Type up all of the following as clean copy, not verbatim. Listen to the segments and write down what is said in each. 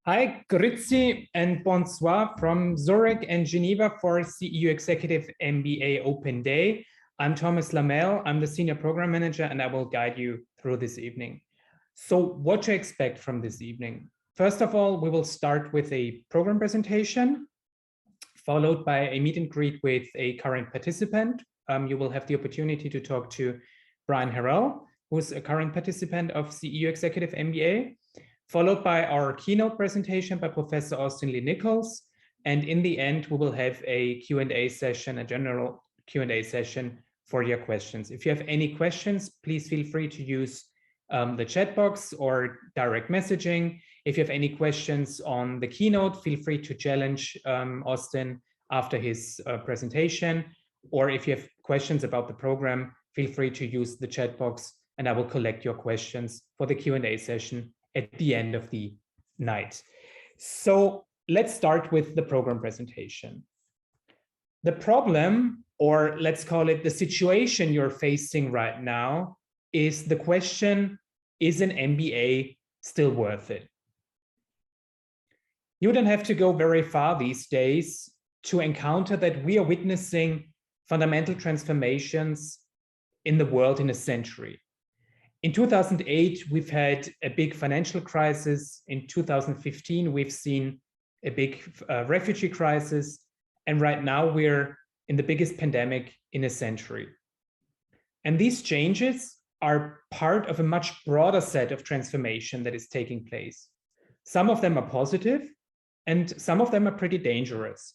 Hi, grüezi and bonsoir from Zurich and Geneva for CEU Executive MBA Open Day. I'm Thomas Lamel. I'm the Senior Program Manager, and I will guide you through this evening. So what to expect from this evening? First of all, we will start with a program presentation, followed by a meet and greet with a current participant. You will have the opportunity to talk to Brian Harrell, who's a current participant of CEU Executive MBA. Followed by our keynote presentation by Professor Austin Lee Nichols. And in the end, we will have a Q&A session, a general Q&A session for your questions. If you have any questions, please feel free to use the chat box or direct messaging. If you have any questions on the keynote, feel free to challenge Austin after his presentation. Or if you have questions about the program, feel free to use the chat box and I will collect your questions for the Q&A session at the end of the night. So let's start with the program presentation. The problem, or let's call it the situation you're facing right now, is the question, is an MBA still worth it? You don't have to go very far these days to encounter that we are witnessing fundamental transformations in the world in a century. In 2008, we've had a big financial crisis. In 2015, we've seen a big refugee crisis. And right now, we're in the biggest pandemic in a century. And these changes are part of a much broader set of transformation that is taking place. Some of them are positive, and some of them are pretty dangerous.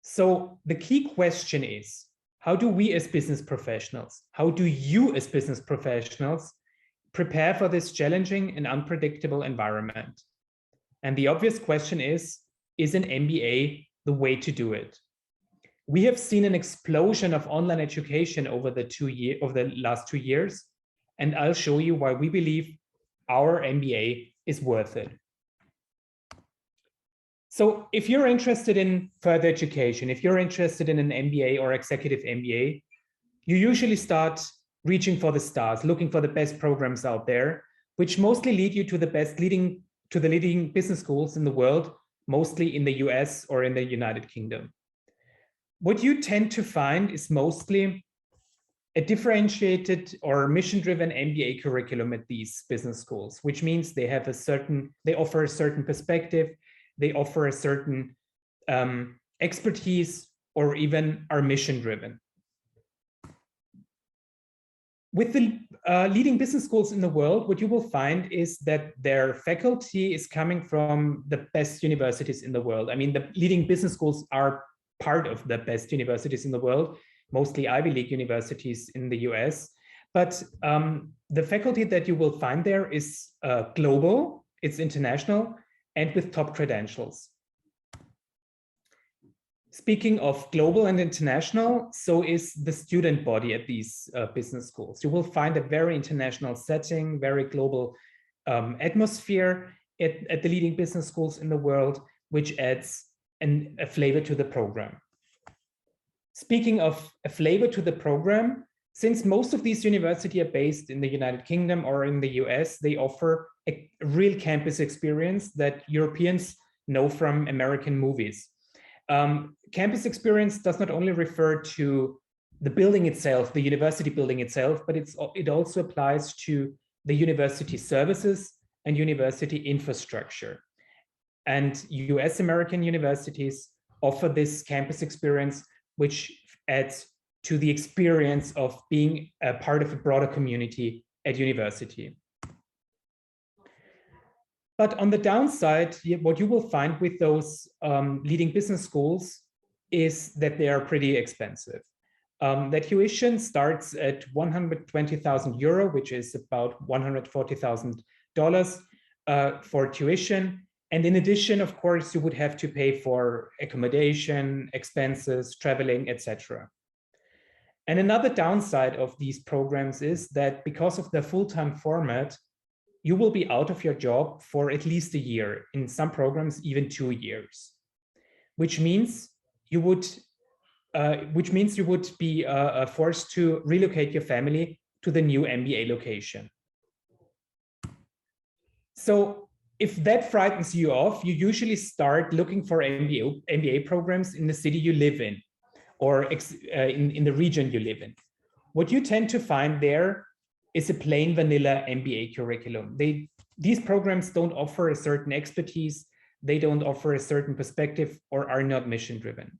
So the key question is, how do we as business professionals, how do you as business professionals prepare for this challenging and unpredictable environment? And the obvious question is an MBA the way to do it? We have seen an explosion of online education over the last 2 years, and I'll show you why we believe our MBA is worth it. So if you're interested in further education, if you're interested in an MBA or executive MBA, you usually start reaching for the stars, looking for the best programs out there, which mostly lead you to the leading business schools in the world, mostly in the US or in the United Kingdom. What you tend to find is mostly a differentiated or mission-driven MBA curriculum at these business schools, which means they offer a certain perspective, they offer a certain expertise, or even are mission-driven. With the leading business schools in the world, what you will find is that their faculty is coming from the best universities in the world. I mean, the leading business schools are part of the best universities in the world, mostly Ivy League universities in the US. But the faculty that you will find there is global, it's international, and with top credentials. Speaking of global and international, so is the student body at these business schools. You will find a very international setting, very global atmosphere at the leading business schools in the world, which adds a flavor to the program. Speaking of a flavor to the program, since most of these universities are based in the United Kingdom or in the US, they offer a real campus experience that Europeans know from American movies. Campus experience does not only refer to the building itself, the university building itself, but it also applies to the university services and university infrastructure. And US American universities offer this campus experience, which adds to the experience of being a part of a broader community at university. But on the downside, what you will find with those leading business schools is that they are pretty expensive. The tuition starts at 120,000 euro, which is about $140,000 for tuition. And in addition, of course, you would have to pay for accommodation, expenses, traveling, etc. And another downside of these programs is that because of the full-time format, you will be out of your job for at least a year, in some programs, even 2 years, which means you would be forced to relocate your family to the new MBA location. So if that frightens you off, you usually start looking for MBA programs in the city you live in, or in the region you live in. What you tend to find there is a plain vanilla MBA curriculum. These programs don't offer a certain expertise, they don't offer a certain perspective, or are not mission driven.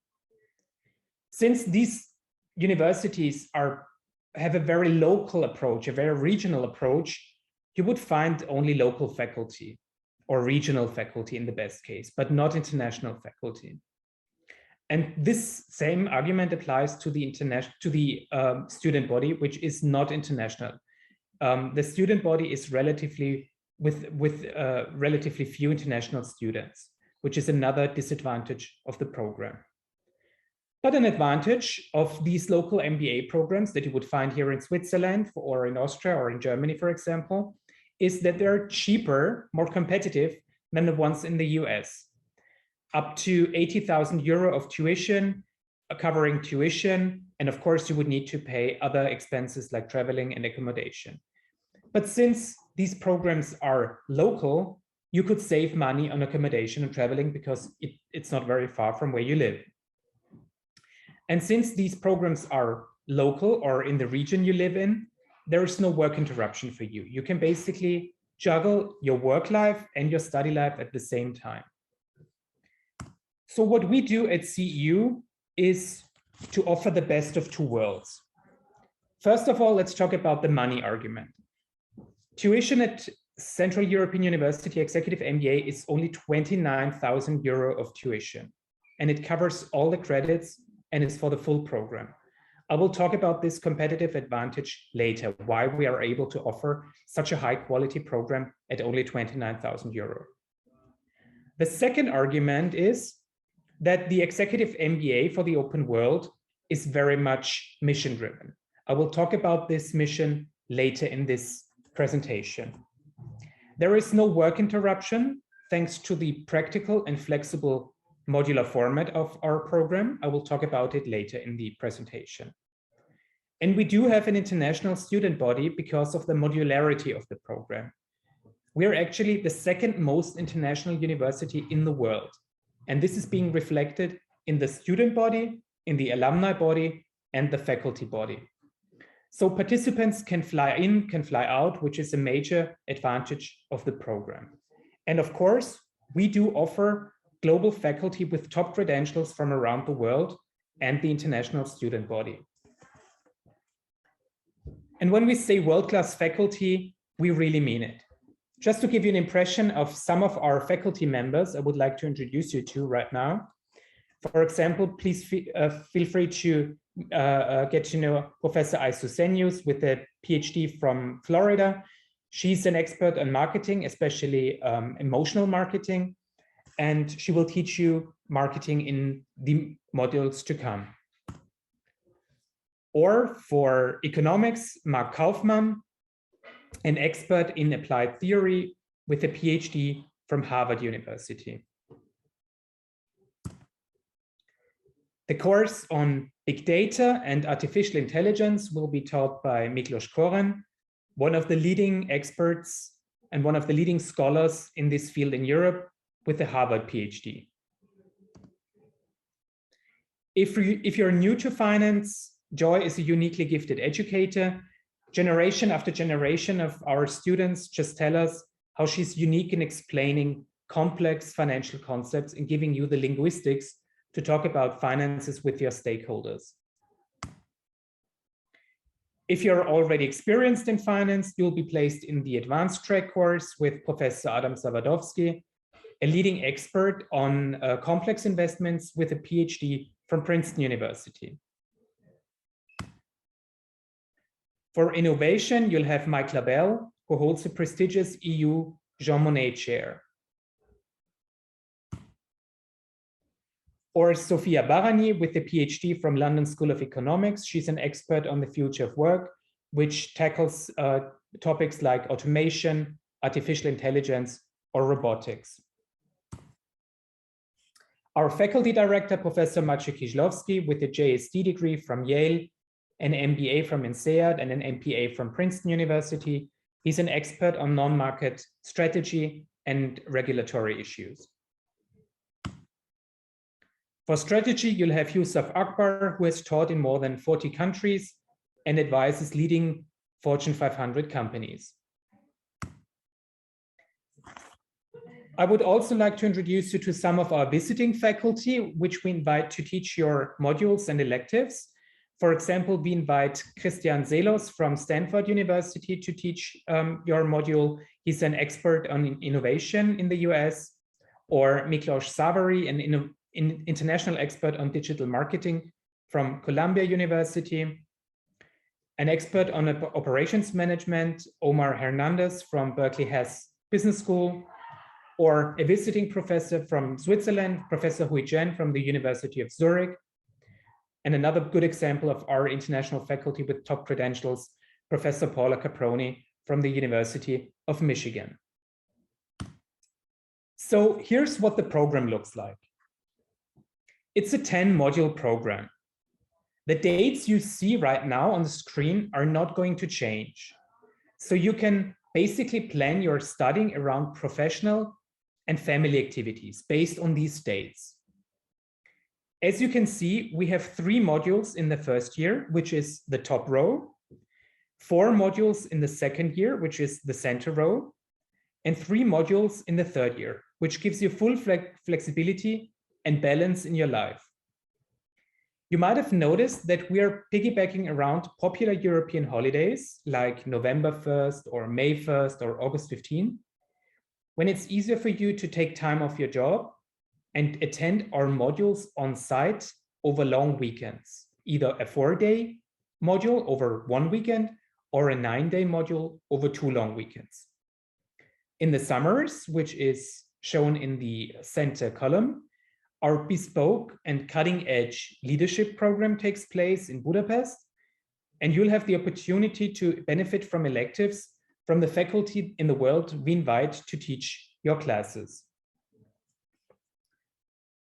Since these universities have a very local approach, a very regional approach, you would find only local faculty or regional faculty in the best case, but not international faculty. And this same argument applies to the student body, which is not international. The student body is relatively with relatively few international students, which is another disadvantage of the program. But an advantage of these local MBA programs that you would find here in Switzerland or in Austria or in Germany, for example, is that they're cheaper, more competitive than the ones in the US. Up to 80,000 euro of tuition, covering tuition, and of course you would need to pay other expenses like traveling and accommodation. But since these programs are local, you could save money on accommodation and traveling because it's not very far from where you live. And since these programs are local or in the region you live in, there is no work interruption for you. You can basically juggle your work life and your study life at the same time. So what we do at CEU is to offer the best of two worlds. First of all, let's talk about the money argument. Tuition at Central European University Executive MBA is only 29,000 euro of tuition, and it covers all the credits and is for the full program. I will talk about this competitive advantage later, why we are able to offer such a high quality program at only 29,000 euro. The second argument is that the executive MBA for the open world is very much mission driven. I will talk about this mission later in this presentation. There is no work interruption thanks to the practical and flexible modular format of our program. I will talk about it later in the presentation. And we do have an international student body because of the modularity of the program. We are actually the second most international university in the world. And this is being reflected in the student body, in the alumni body, and the faculty body. So participants can fly in, can fly out, which is a major advantage of the program. And of course, we do offer global faculty with top credentials from around the world and the international student body. And when we say world-class faculty, we really mean it. Just to give you an impression of some of our faculty members, I would like to introduce you to right now. For example, please feel free to get to know Professor Aisusenius with a PhD from Florida. She's an expert on marketing, especially emotional marketing, and she will teach you marketing in the modules to come. Or for economics, Mark Kaufmann, an expert in applied theory with a PhD from Harvard University. The course on big data and artificial intelligence will be taught by Miklos Koren, one of the leading experts and one of the leading scholars in this field in Europe with a Harvard PhD. If you're new to finance, Joy is a uniquely gifted educator. Generation after generation of our students just tell us how she's unique in explaining complex financial concepts and giving you the linguistics to talk about finances with your stakeholders. If you're already experienced in finance, you'll be placed in the advanced track course with Professor Adam Zawodowski, a leading expert on complex investments with a PhD from Princeton University. For innovation, you'll have Mike Labelle, who holds the prestigious EU Jean Monnet Chair. Or Sophia Barani with a PhD from London School of Economics. She's an expert on the future of work, which tackles topics like automation, artificial intelligence, or robotics. Our faculty director, Professor Maciej Kiszlowski, with a JSD degree from Yale, an MBA from INSEAD, and an MPA from Princeton University. He's an expert on non-market strategy and regulatory issues. For strategy, you'll have Yusuf Akbar, who has taught in more than 40 countries and advises leading Fortune 500 companies. I would also like to introduce you to some of our visiting faculty, which we invite to teach your modules and electives. For example, we invite Christian Zelos from Stanford University to teach your module. He's an expert on innovation in the US, or Miklos Savary, an international expert on digital marketing from Columbia University. An expert on operations management, Omar Hernandez from Berkeley Hess Business School, or a visiting professor from Switzerland, Professor Hui Zhen from the University of Zurich. And another good example of our international faculty with top credentials, Professor Paula Caproni from the University of Michigan. So here's what the program looks like. It's a 10-module program. The dates you see right now on the screen are not going to change. So you can basically plan your studying around professional and family activities based on these dates. As you can see, we have 3 modules in the first year, which is the top row, 4 modules in the second year, which is the center row, and 3 modules in the third year, which gives you full flexibility and balance in your life. You might have noticed that we are piggybacking around popular European holidays like November 1st or May 1st or August 15th, when it's easier for you to take time off your job and attend our modules on site over long weekends, either a 4-day module over 1 weekend or a 9-day module over 2 long weekends. In the summers, which is shown in the center column, our bespoke and cutting-edge leadership program takes place in Budapest, and you'll have the opportunity to benefit from electives from the faculty in the world we invite to teach your classes.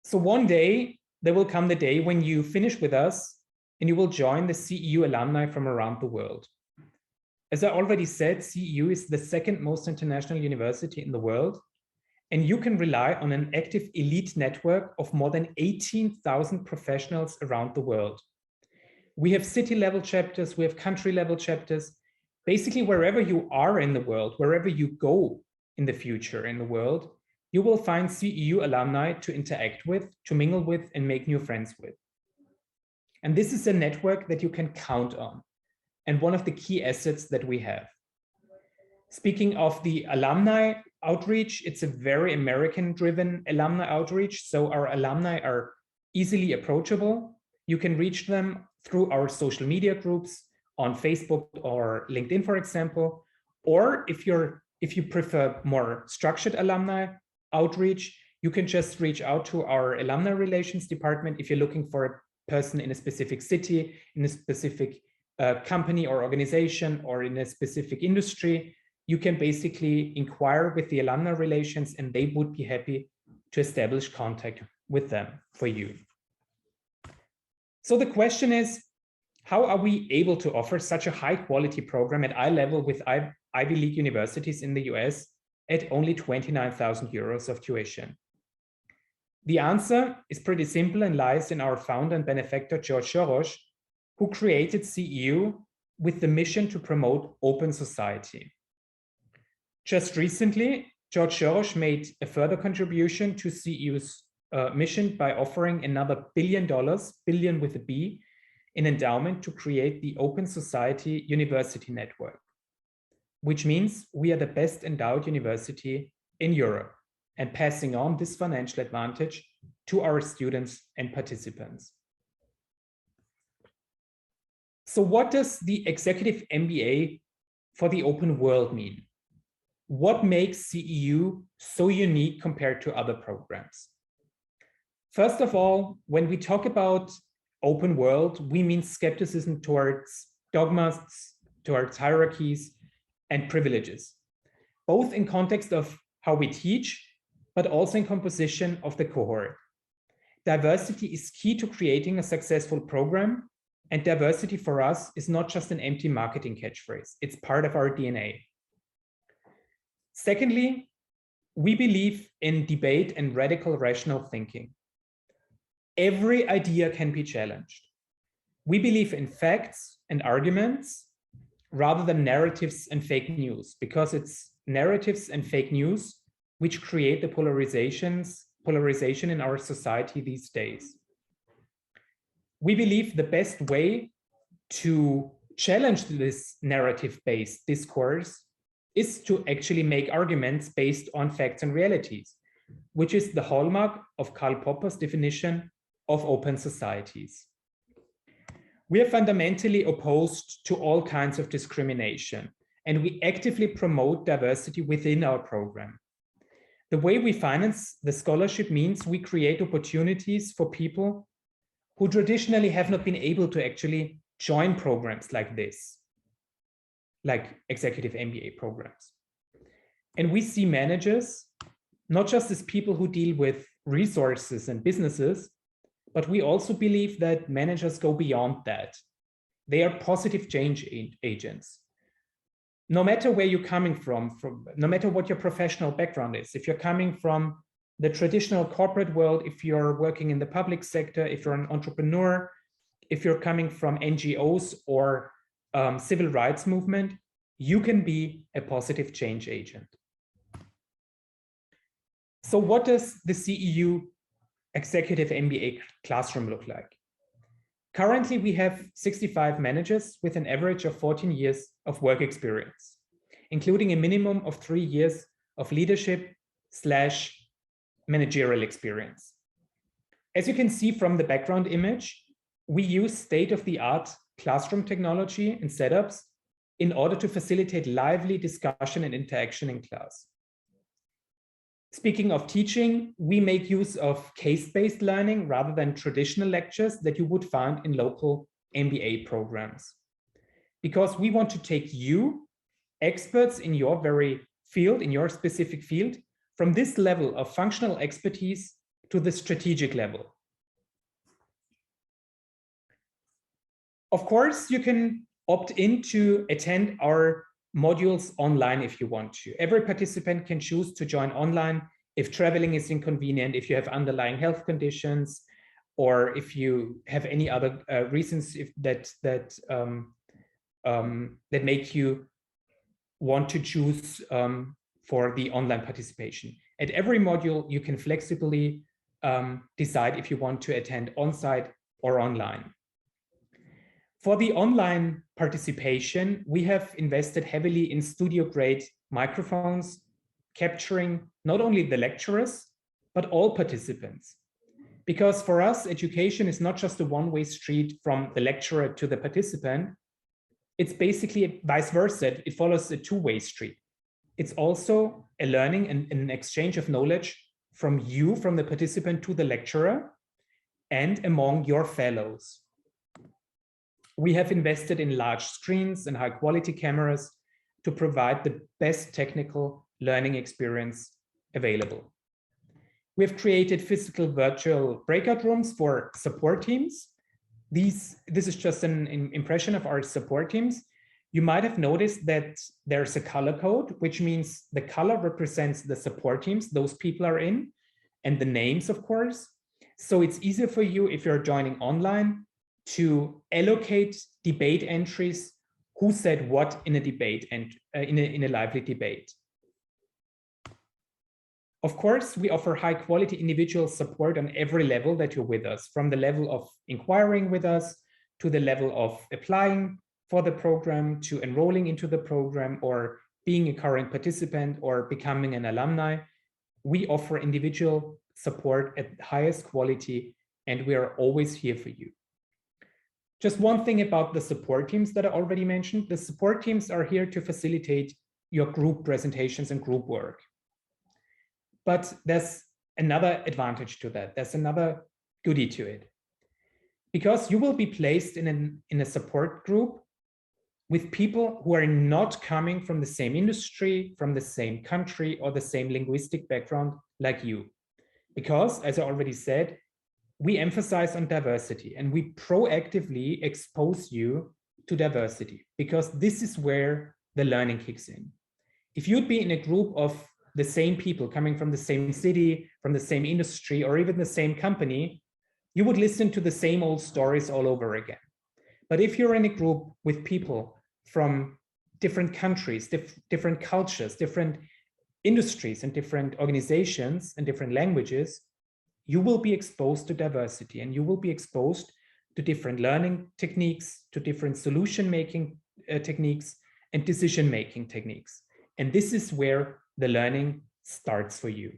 So one day, there will come the day when you finish with us and you will join the CEU alumni from around the world. As I already said, CEU is the second most international university in the world, and you can rely on an active elite network of more than 18,000 professionals around the world. We have city-level chapters, we have country-level chapters. Basically, wherever you are in the world, wherever you go in the future in the world, you will find CEU alumni to interact with, to mingle with, and make new friends with. And this is a network that you can count on, and one of the key assets that we have. Speaking of the alumni outreach, it's a very American-driven alumni outreach, so our alumni are easily approachable. You can reach them through our social media groups on Facebook or LinkedIn, for example, or if you prefer more structured alumni outreach, you can just reach out to our alumni relations department if you're looking for a person in a specific city, in a specific company or organization, or in a specific industry. You can basically inquire with the alumni relations and they would be happy to establish contact with them for you. So the question is, how are we able to offer such a high quality program at eye level with Ivy League universities in the US at only 29,000 euros of tuition? The answer is pretty simple and lies in our founder and benefactor, George Soros, who created CEU with the mission to promote open society. Just recently, George Soros made a further contribution to CEU's mission by offering another $1 billion, billion with a B, in endowment to create the Open Society University Network, which means we are the best endowed university in Europe and passing on this financial advantage to our students and participants. So what does the Executive MBA for the open world mean? What makes CEU so unique compared to other programs? First of all, when we talk about open world, we mean skepticism towards dogmas, towards hierarchies and privileges, both in context of how we teach, but also in composition of the cohort. Diversity is key to creating a successful program, and diversity for us is not just an empty marketing catchphrase, it's part of our DNA. Secondly, We believe in debate and radical rational thinking. Every idea can be challenged. We believe in facts and arguments rather than narratives and fake news, because it's narratives and fake news which create the polarization in our society these days. We believe the best way to challenge this narrative-based discourse is to actually make arguments based on facts and realities, which is the hallmark of Karl Popper's definition of open societies. We are fundamentally opposed to all kinds of discrimination, and we actively promote diversity within our program. The way we finance the scholarship means we create opportunities for people who traditionally have not been able to actually join programs like this, like executive MBA programs. And we see managers not just as people who deal with resources and businesses, but we also believe that managers go beyond that. They are positive change agents. No matter where you're coming from, no matter what your professional background is, if you're coming from the traditional corporate world, if you're working in the public sector, if you're an entrepreneur, if you're coming from NGOs or civil rights movement, you can be a positive change agent. So what does the CEU Executive MBA classroom look like? Currently, we have 65 managers with an average of 14 years of work experience, including a minimum of 3 years of leadership/managerial experience. As you can see from the background image, we use state-of-the-art classroom technology and setups in order to facilitate lively discussion and interaction in class. Speaking of teaching, we make use of case-based learning rather than traditional lectures that you would find in local MBA programs. Because we want to take you, experts in your very field, in your specific field, from this level of functional expertise to the strategic level. Of course, you can opt in to attend our modules online if you want to. Every participant can choose to join online if traveling is inconvenient, if you have underlying health conditions, or if you have any other reasons that make you want to choose for the online participation. At every module, you can flexibly decide if you want to attend on-site or online. For the online participation, we have invested heavily in studio-grade microphones, capturing not only the lecturers, but all participants. Because for us, education is not just a one-way street from the lecturer to the participant. It's basically vice versa. It follows a two-way street. It's also a learning and an exchange of knowledge from you, from the participant to the lecturer, and among your fellows. We have invested in large screens and high quality cameras to provide the best technical learning experience available. We have created physical virtual breakout rooms for support teams. This is just an impression of our support teams. You might have noticed that there's a color code, which means the color represents the support teams those people are in, and the names, of course. So it's easier for you if you're joining online to allocate debate entries, who said what in a debate and in a lively debate. Of course, we offer high quality individual support on every level that you're with us, from the level of inquiring with us to the level of applying for the program, to enrolling into the program, or being a current participant or becoming an alumni. We offer individual support at the highest quality, and we are always here for you. Just one thing about the support teams that I already mentioned. The support teams are here to facilitate your group presentations and group work. But there's another advantage to that. There's another goodie to it. Because you will be placed in a support group with people who are not coming from the same industry, from the same country, or the same linguistic background like you. Because, as I already said, we emphasize on diversity, and we proactively expose you to diversity, because this is where the learning kicks in. If you'd be in a group of the same people coming from the same city, from the same industry, or even the same company, you would listen to the same old stories all over again. But if you're in a group with people from different countries, different cultures, different industries and different organizations and different languages, you will be exposed to diversity, and you will be exposed to different learning techniques, to different solution-making techniques and decision-making techniques. And this is where the learning starts for you.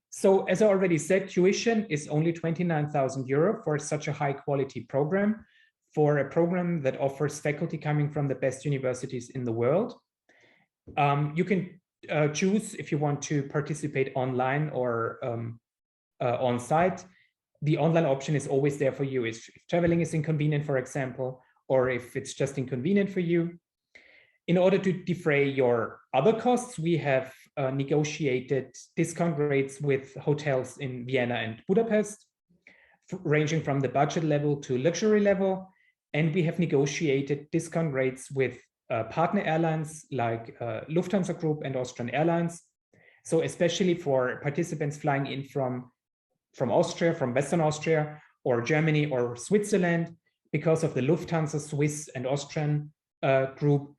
So as I already said, tuition is only 29,000 euro for such a high quality program, for a program that offers faculty coming from the best universities in the world. You can choose if you want to participate online or on site. The online option is always there for you if traveling is inconvenient, for example, or if it's just inconvenient for you. In order to defray your other costs, we have negotiated discount rates with hotels in Vienna and Budapest, ranging from the budget level to luxury level. And we have negotiated discount rates with partner airlines like Lufthansa Group and Austrian Airlines. So especially for participants flying in from Austria, from Western Austria, or Germany or Switzerland, because of the Lufthansa, Swiss, and Austrian group,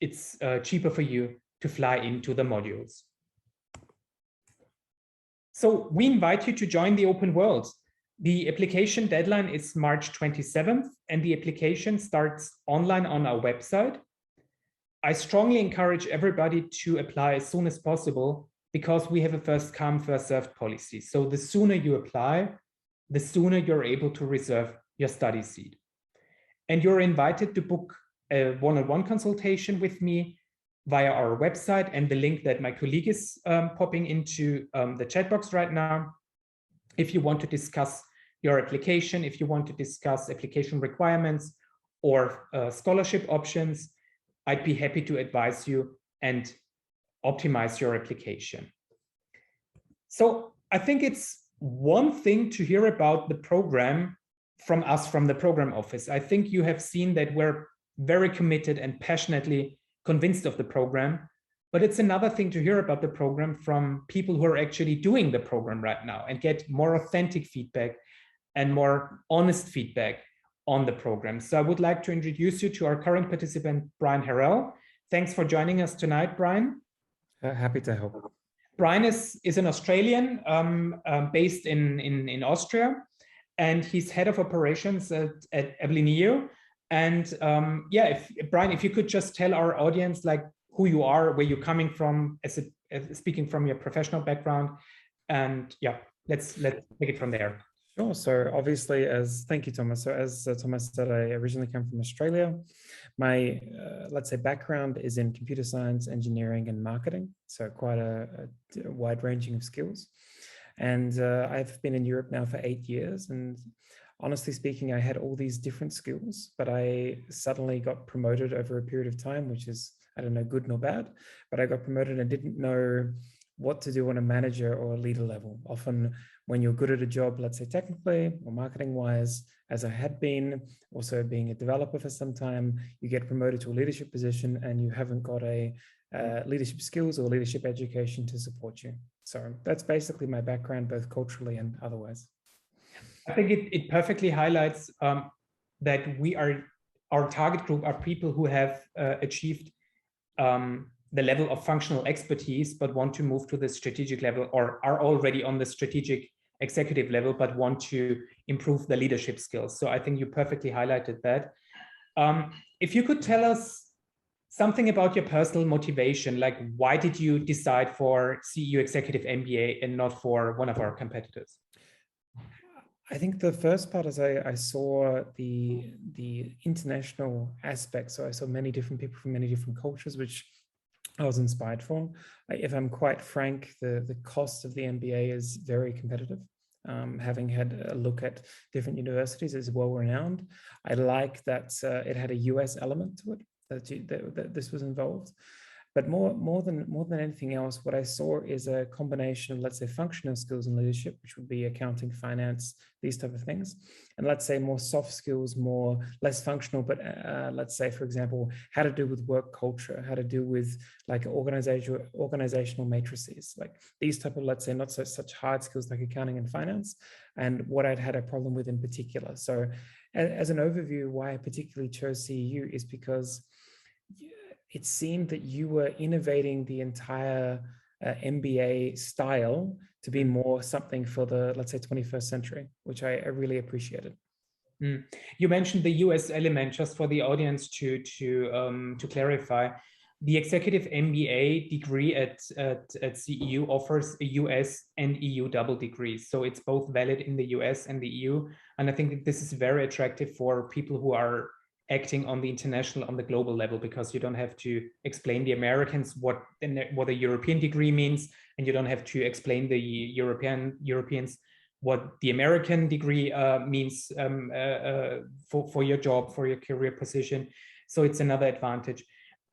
it's cheaper for you to fly into the modules. So we invite you to join the open world. The application deadline is March 27th, and the application starts online on our website. I strongly encourage everybody to apply as soon as possible, because we have a first come, first served policy. So the sooner you apply, the sooner you're able to reserve your study seat. And you're invited to book a one-on-one consultation with me via our website and the link that my colleague is popping into the chat box right now. If you want to discuss your application, if you want to discuss application requirements or scholarship options, I'd be happy to advise you and optimize your application. So I think it's one thing to hear about the program from us, from the program office. I think you have seen that we're very committed and passionately convinced of the program, but it's another thing to hear about the program from people who are actually doing the program right now and get more authentic feedback and more honest feedback on the program. So I would like to introduce you to our current participant, Brian Harrell. Thanks for joining us tonight, Brian. Happy to help. Brian is an Australian based in Austria, and he's head of operations at Ablineo. And yeah, Brian, if you could just tell our audience like who you are, where you're coming from, speaking from your professional background, and yeah, let's take it from there. Sure. So obviously, thank you, Thomas. So as Thomas said, I originally come from Australia. My, let's say, background is in computer science, engineering, and marketing. So quite a wide ranging of skills. And I've been in Europe now for 8 years. And honestly speaking, I had all these different skills, but I suddenly got promoted over a period of time, which is, I don't know, good nor bad, but I got promoted and didn't know what to do on a manager or a leader level. Often when you're good at a job, let's say technically or marketing wise, as I had been, also being a developer for some time, you get promoted to a leadership position and you haven't got a leadership skills or leadership education to support you. So that's basically my background, both culturally and otherwise. I think it perfectly highlights that our target group are people who have achieved the level of functional expertise, but want to move to the strategic level, or are already on the strategic executive level, but want to improve the leadership skills. So I think you perfectly highlighted that. If you could tell us something about your personal motivation, like why did you decide for CEU Executive MBA and not for one of our competitors? I think the first part is I saw the international aspect. So I saw many different people from many different cultures, which I was inspired for. If I'm quite frank, the cost of the MBA is very competitive. Having had a look at different universities, is well renowned. I like that it had a US element to it, that this was involved. But more than anything else, what I saw is a combination of, let's say, functional skills and leadership, which would be accounting, finance, these type of things, and let's say more soft skills, more less functional, but let's say, for example, how to deal with work culture, how to deal with like organizational matrices, like these type of, let's say, not such hard skills like accounting and finance, and what I'd had a problem with in particular. So as an overview, why I particularly chose CEU is because it seemed that you were innovating the entire MBA style to be more something for the, let's say, 21st century, which I really appreciated. You mentioned the US element, just for the audience to clarify. The executive MBA degree at CEU offers a US and EU double degrees. So it's both valid in the US and the EU. And I think that this is very attractive for people who are acting on the international, on the global level, because you don't have to explain the Americans what a European degree means, and you don't have to explain the Europeans what the American degree means for your job, for your career position. So it's another advantage.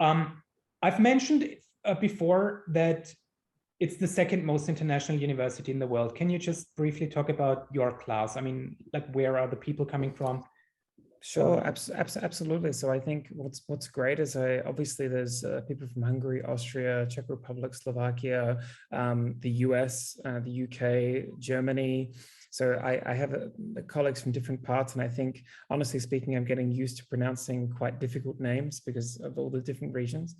I've mentioned before that it's the second most international university in the world. Can you just briefly talk about your class? I mean, like, where are the people coming from? Sure, absolutely. So I think what's great is obviously there's people from Hungary, Austria, Czech Republic, Slovakia, the US, the UK, Germany. So I have colleagues from different parts, and I think, honestly speaking, I'm getting used to pronouncing quite difficult names because of all the different regions.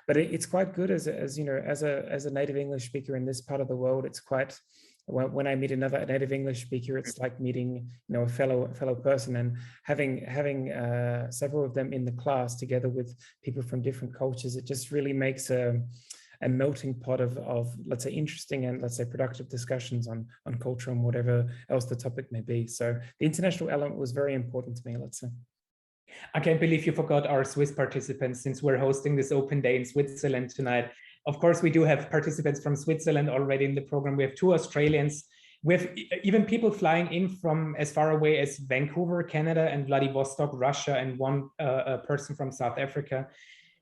But it's quite good as you know, as a native English speaker in this part of the world. It's quite, when I meet another native English speaker, it's like meeting, you know, a fellow person, and having several of them in the class together with people from different cultures, it just really makes a melting pot of let's say interesting and, let's say, productive discussions on culture and whatever else the topic may be. So the international element was very important to me, let's say. I can't believe you forgot our Swiss participants, since we're hosting this open day in Switzerland tonight. Of course, we do have participants from Switzerland already in the program. We have 2 Australians. We have even people flying in from as far away as Vancouver, Canada, and Vladivostok, Russia, and 1 person from South Africa.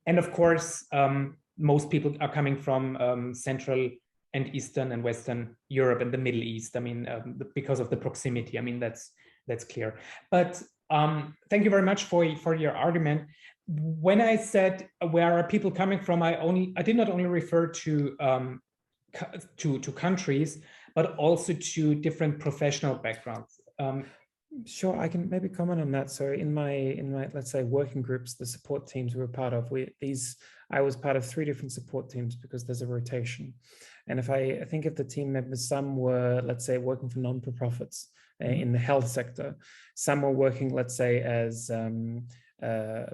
And of course, most people are coming from Central and Eastern and Western Europe and the Middle East. I mean, because of the proximity. I mean, that's clear. But thank you very much for your argument. When I said where are people coming from, I did not only refer to countries, but also to different professional backgrounds. Sure, I can maybe comment on that. So in my let's say working groups, the support teams we were part of, I was part of 3 different support teams because there's a rotation. And if I think of the team members, some were, let's say, working for non-for-profits in the health sector. Some were working, let's say, as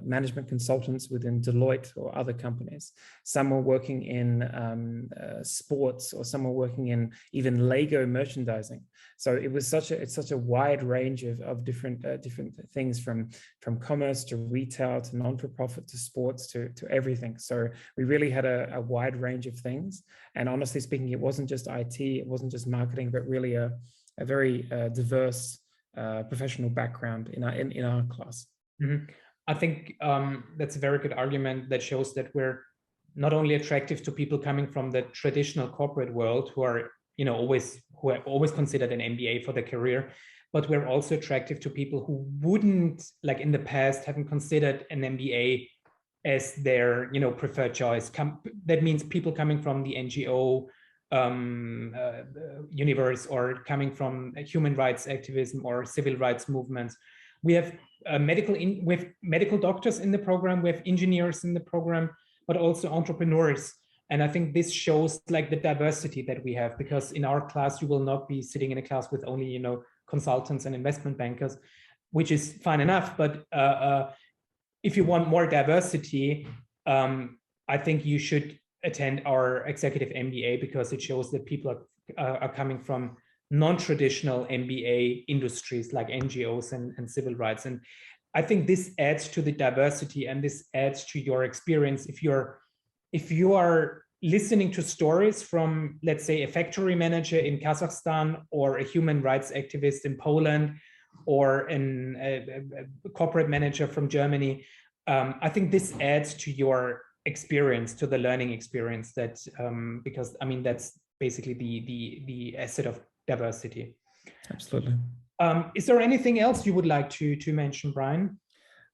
management consultants within Deloitte or other companies. Some were working in sports, or some were working in even Lego merchandising. So it was it's such a wide range of different things, from commerce to retail to non-for-profit to sports to everything. So we really had a wide range of things. And honestly speaking, it wasn't just IT, it wasn't just marketing, but really a very diverse professional background in our class. Mm-hmm. I think that's a very good argument that shows that we're not only attractive to people coming from the traditional corporate world who are always considered an MBA for their career, but we're also attractive to people who wouldn't, like in the past, haven't considered an MBA as their preferred choice. That means people coming from the NGO universe, or coming from human rights activism or civil rights movements. We have medical doctors in the program, we have engineers in the program, but also entrepreneurs. And I think this shows like the diversity that we have, because in our class, you will not be sitting in a class with only, consultants and investment bankers, which is fine enough. But if you want more diversity, I think you should attend our executive MBA, because it shows that people are coming from non-traditional MBA industries like NGOs and civil rights. And I think this adds to the diversity, and this adds to your experience. If you are listening to stories from, let's say, a factory manager in Kazakhstan, or a human rights activist in Poland, or a corporate manager from Germany, I think this adds to your experience, to the learning experience, that because I mean that's basically the asset of diversity. Absolutely. Is there anything else you would like to mention, Brian?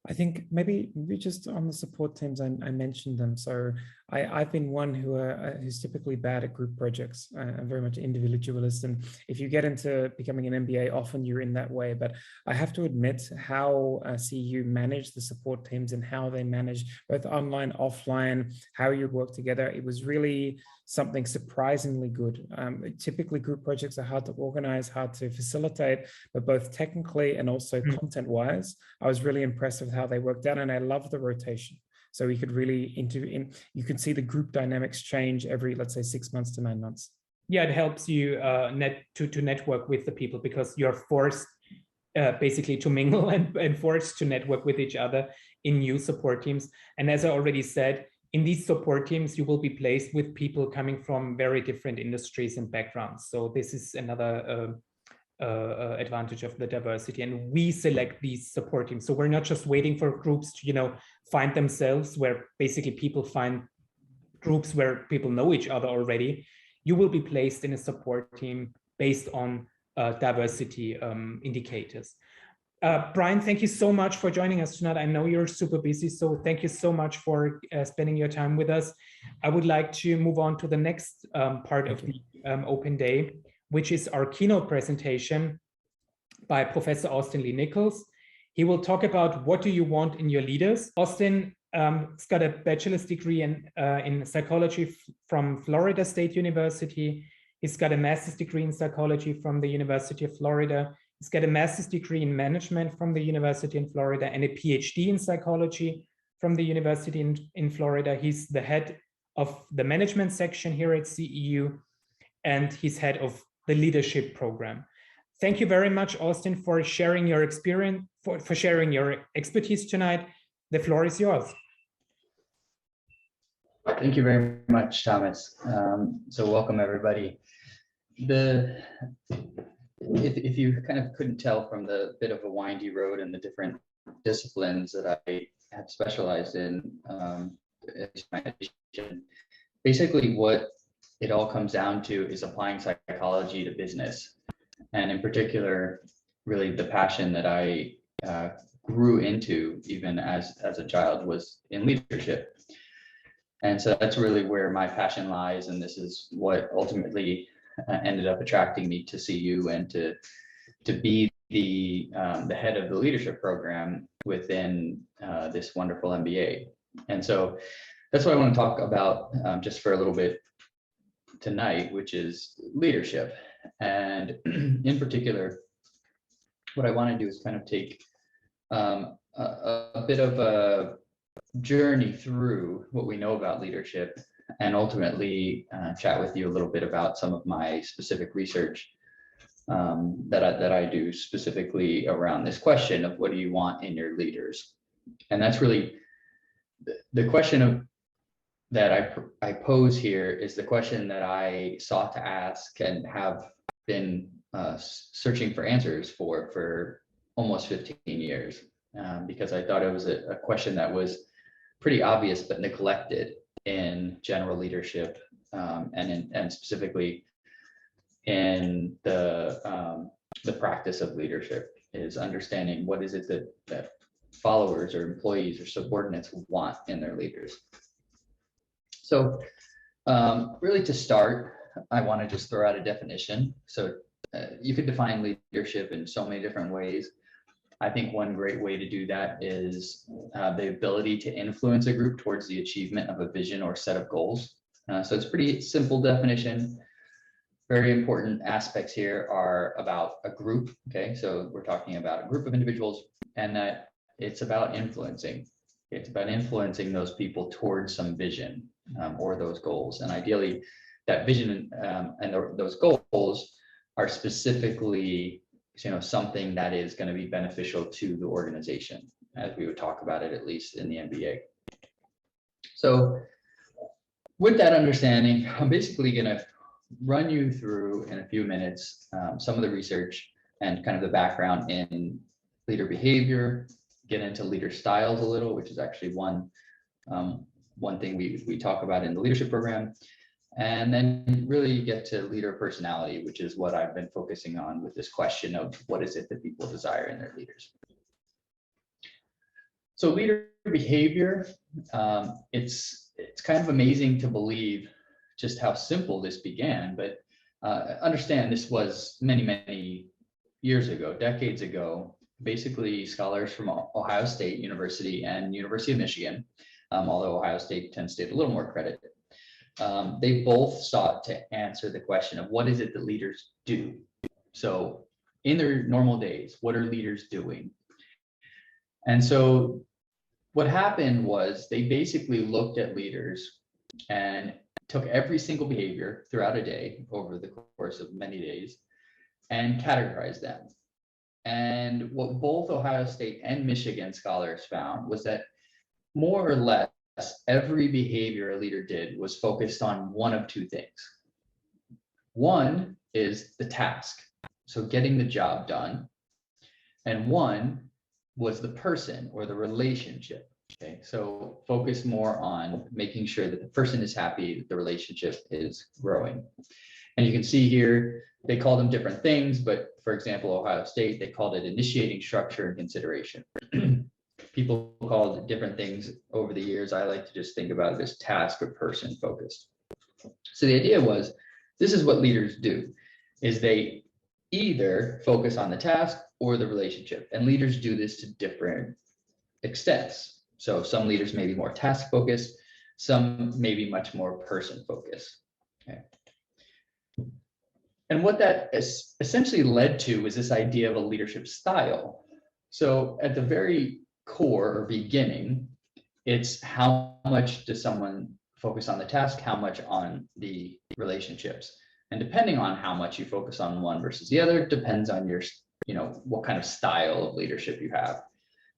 I think maybe just on the support teams, I mentioned them. So I've been one who's typically bad at group projects. I'm very much individualist, and if you get into becoming an MBA, often you're in that way. But I have to admit how CEU managed the support teams and how they managed both online, offline, how you'd work together. It was really something surprisingly good. Typically, group projects are hard to organize, hard to facilitate, but both technically and also content-wise, I was really impressed with how they worked out, and I love the rotation. So we could really you can see the group dynamics change every, let's say, 6 months to 9 months. Yeah, it helps you to network with the people, because you're forced basically to mingle and forced to network with each other in new support teams. And as I already said, in these support teams, you will be placed with people coming from very different industries and backgrounds. So this is another advantage of the diversity. And we select these support teams. So we're not just waiting for groups to, find themselves, where basically people find groups where people know each other already. You will be placed in a support team based on diversity indicators. Brian, thank you so much for joining us tonight. I know you're super busy, so thank you so much for spending your time with us. I would like to move on to the next part of the open day, which is our keynote presentation by Professor Austin Lee Nichols. He will talk about what do you want in your leaders. Austin has got a bachelor's degree in psychology from Florida State University. He's got a master's degree in psychology from the University of Florida. He's got a master's degree in management from the University in Florida and a PhD in psychology from the University in Florida. He's the head of the management section here at CEU, and he's head of the leadership program. Thank you very much, Austin, for sharing your experience, for sharing your expertise tonight. The floor is yours. Thank you very much, Thomas. So welcome, everybody. If you kind of couldn't tell from the bit of a windy road and the different disciplines that I have specialized in my education, basically what it all comes down to is applying psychology to business. And in particular, really the passion that I grew into even as a child was in leadership. And so that's really where my passion lies. And this is what ultimately ended up attracting me to CEU and to be the head of the leadership program within this wonderful MBA. And so that's what I want to talk about just for a little bit tonight, which is leadership. And in particular, what I want to do is kind of take a bit of a journey through what we know about leadership, and ultimately chat with you a little bit about some of my specific research that I do specifically around this question of what do you want in your leaders. And that's really the question that I pose here is the question that I sought to ask and have been searching for answers for almost 15 years, because I thought it was a question that was pretty obvious but neglected in general leadership, and specifically in the practice of leadership, is understanding what is it that followers or employees or subordinates want in their leaders. So really to start, I want to just throw out a definition. So you could define leadership in so many different ways. I think one great way to do that is the ability to influence a group towards the achievement of a vision or set of goals. So it's a pretty simple definition. Very important aspects here are about a group. Okay, so we're talking about a group of individuals, and that it's about influencing. It's about influencing those people towards some vision or those goals. And ideally, that vision and those goals are specifically something that is going to be beneficial to the organization, as we would talk about it, at least in the MBA. So with that understanding, I'm basically going to run you through in a few minutes some of the research and kind of the background in leader behavior, get into leader styles a little, which is actually one one thing we talk about in the leadership program. And then really get to leader personality, which is what I've been focusing on with this question of what is it that people desire in their leaders. So leader behavior, it's kind of amazing to believe just how simple this began, but understand this was many years ago, decades ago. Basically, scholars from Ohio State University and University of Michigan, although Ohio State tends to get a little more credit, they both sought to answer the question of what is it that leaders do? So in their normal days, what are leaders doing? And so what happened was they basically looked at leaders and took every single behavior throughout a day over the course of many days and categorized them. And what both Ohio State and Michigan scholars found was that more or less every behavior a leader did was focused on one of two things. One is the task, so getting the job done. And one was the person or the relationship. Okay, so focus more on making sure that the person is happy, that the relationship is growing. And you can see here, they call them different things, but for example, Ohio State, they called it initiating, structure, and consideration. People called it different things over the years. I like to just think about this task or person focused. So the idea was, this is what leaders do, is they either focus on the task or the relationship. And leaders do this to different extents. So some leaders may be more task focused, some may be much more person focused. Okay. And what that essentially led to was this idea of a leadership style. So at the very core or beginning, it's how much does someone focus on the task, how much on the relationships. And depending on how much you focus on one versus the other, depends on your, what kind of style of leadership you have.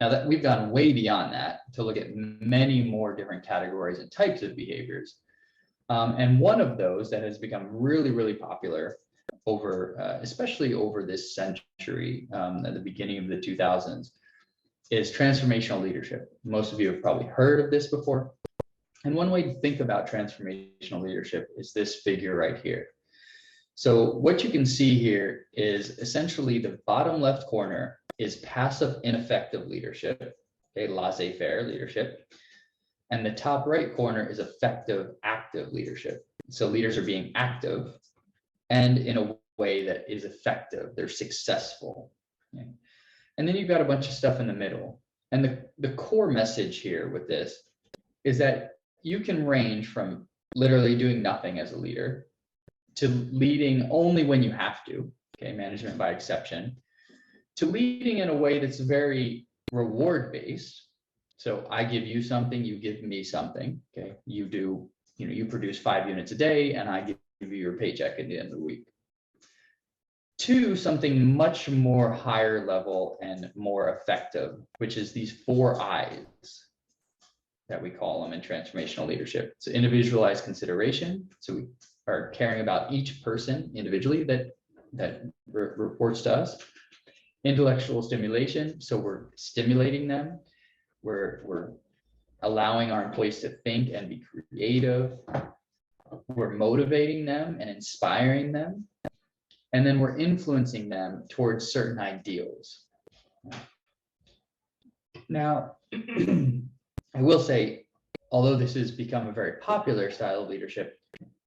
Now that we've gone way beyond that to look at many more different categories and types of behaviors. And one of those that has become really popular over, especially over this century, at the beginning of the 2000s, is transformational leadership. Most of you have probably heard of this before. And one way to think about transformational leadership is this figure right here. So what you can see here is essentially the bottom left corner is passive ineffective leadership, okay, laissez-faire leadership. And the top right corner is effective active leadership. So leaders are being active and in a way that is effective, they're successful. Okay? And then you've got a bunch of stuff in the middle. And the core message here with this is that you can range from literally doing nothing as a leader to leading only when you have to, okay, management by exception, to leading in a way that's very reward-based. So I give you something, you give me something, okay? You do, you produce 5 units a day and I give you your paycheck at the end of the week. To something much more higher level and more effective, which is these 4 I's that we call them in transformational leadership. So individualized consideration. So we are caring about each person individually that reports to us. Intellectual stimulation. So we're stimulating them. We're allowing our employees to think and be creative. We're motivating them and inspiring them. And then we're influencing them towards certain ideals. Now, I will say, although this has become a very popular style of leadership,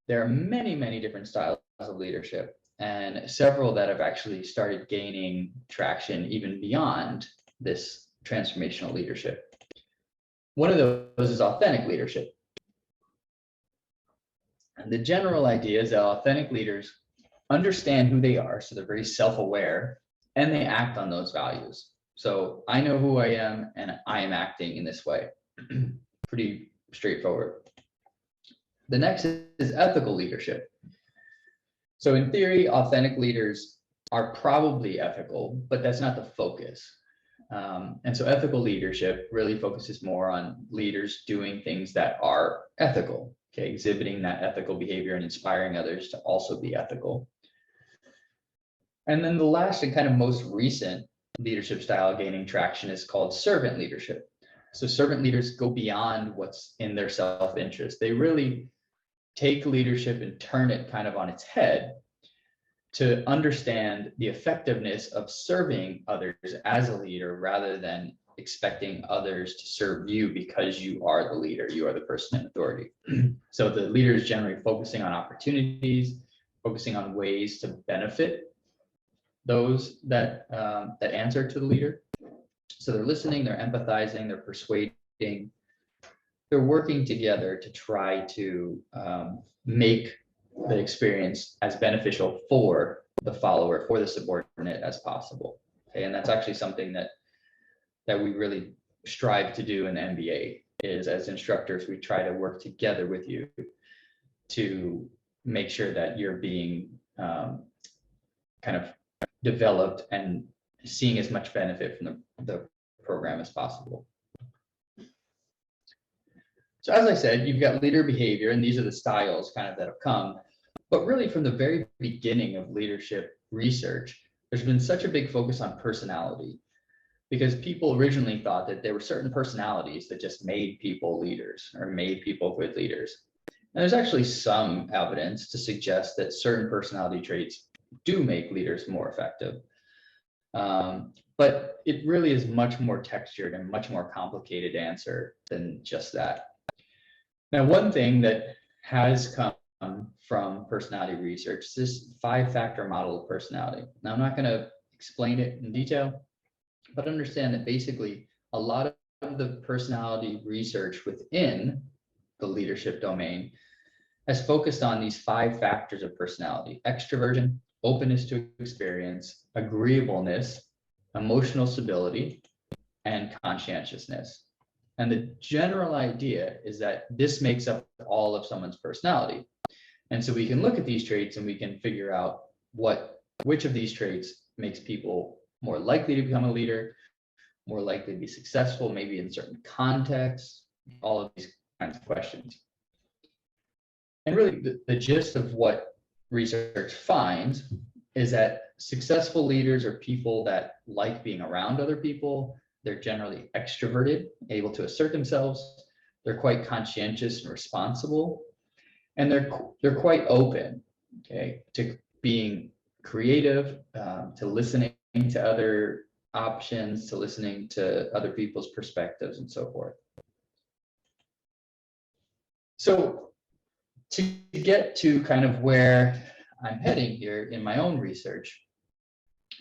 there are many different styles of leadership, and several that have actually started gaining traction even beyond this transformational leadership. One of those is authentic leadership. And the general idea is that authentic leaders understand who they are, so they're very self-aware, and they act on those values. So I know who I am, and I am acting in this way. Pretty straightforward. The next is ethical leadership. So in theory, authentic leaders are probably ethical, but that's not the focus. And so ethical leadership really focuses more on leaders doing things that are ethical, okay, exhibiting that ethical behavior and inspiring others to also be ethical. And then the last and kind of most recent leadership style gaining traction is called servant leadership. So servant leaders go beyond what's in their self-interest. They really take leadership and turn it kind of on its head to understand the effectiveness of serving others as a leader rather than expecting others to serve you because you are the leader, you are the person in authority. So the leader is generally focusing on opportunities, focusing on ways to benefit those that answer to the leader. So they're listening, they're empathizing, they're persuading, they're working together to try to make the experience as beneficial for the follower, for the subordinate as possible. Okay, and that's actually something that we really strive to do in the MBA. Is as instructors, we try to work together with you to make sure that you're being kind of developed and seeing as much benefit from the program as possible. So as I said, you've got leader behavior, and these are the styles kind of that have come. But really from the very beginning of leadership research, there's been such a big focus on personality, because people originally thought that there were certain personalities that just made people leaders or made people good leaders. And there's actually some evidence to suggest that certain personality traits do make leaders more effective. But it really is much more textured and much more complicated answer than just that. Now, one thing that has come from personality research is this 5-factor model of personality. Now, I'm not going to explain it in detail, but understand that basically a lot of the personality research within the leadership domain has focused on these 5 factors of personality: extroversion, openness to experience, agreeableness, emotional stability, and conscientiousness. And the general idea is that this makes up all of someone's personality. And so we can look at these traits and we can figure out which of these traits makes people more likely to become a leader, more likely to be successful, maybe in certain contexts, all of these kinds of questions. And really the gist of what research finds is that successful leaders are people that like being around other people. They're generally extroverted, able to assert themselves. They're quite conscientious and responsible, and they're quite open, okay, to being creative, to listening to other options, to listening to other people's perspectives, and so forth. So to get to kind of where I'm heading here in my own research,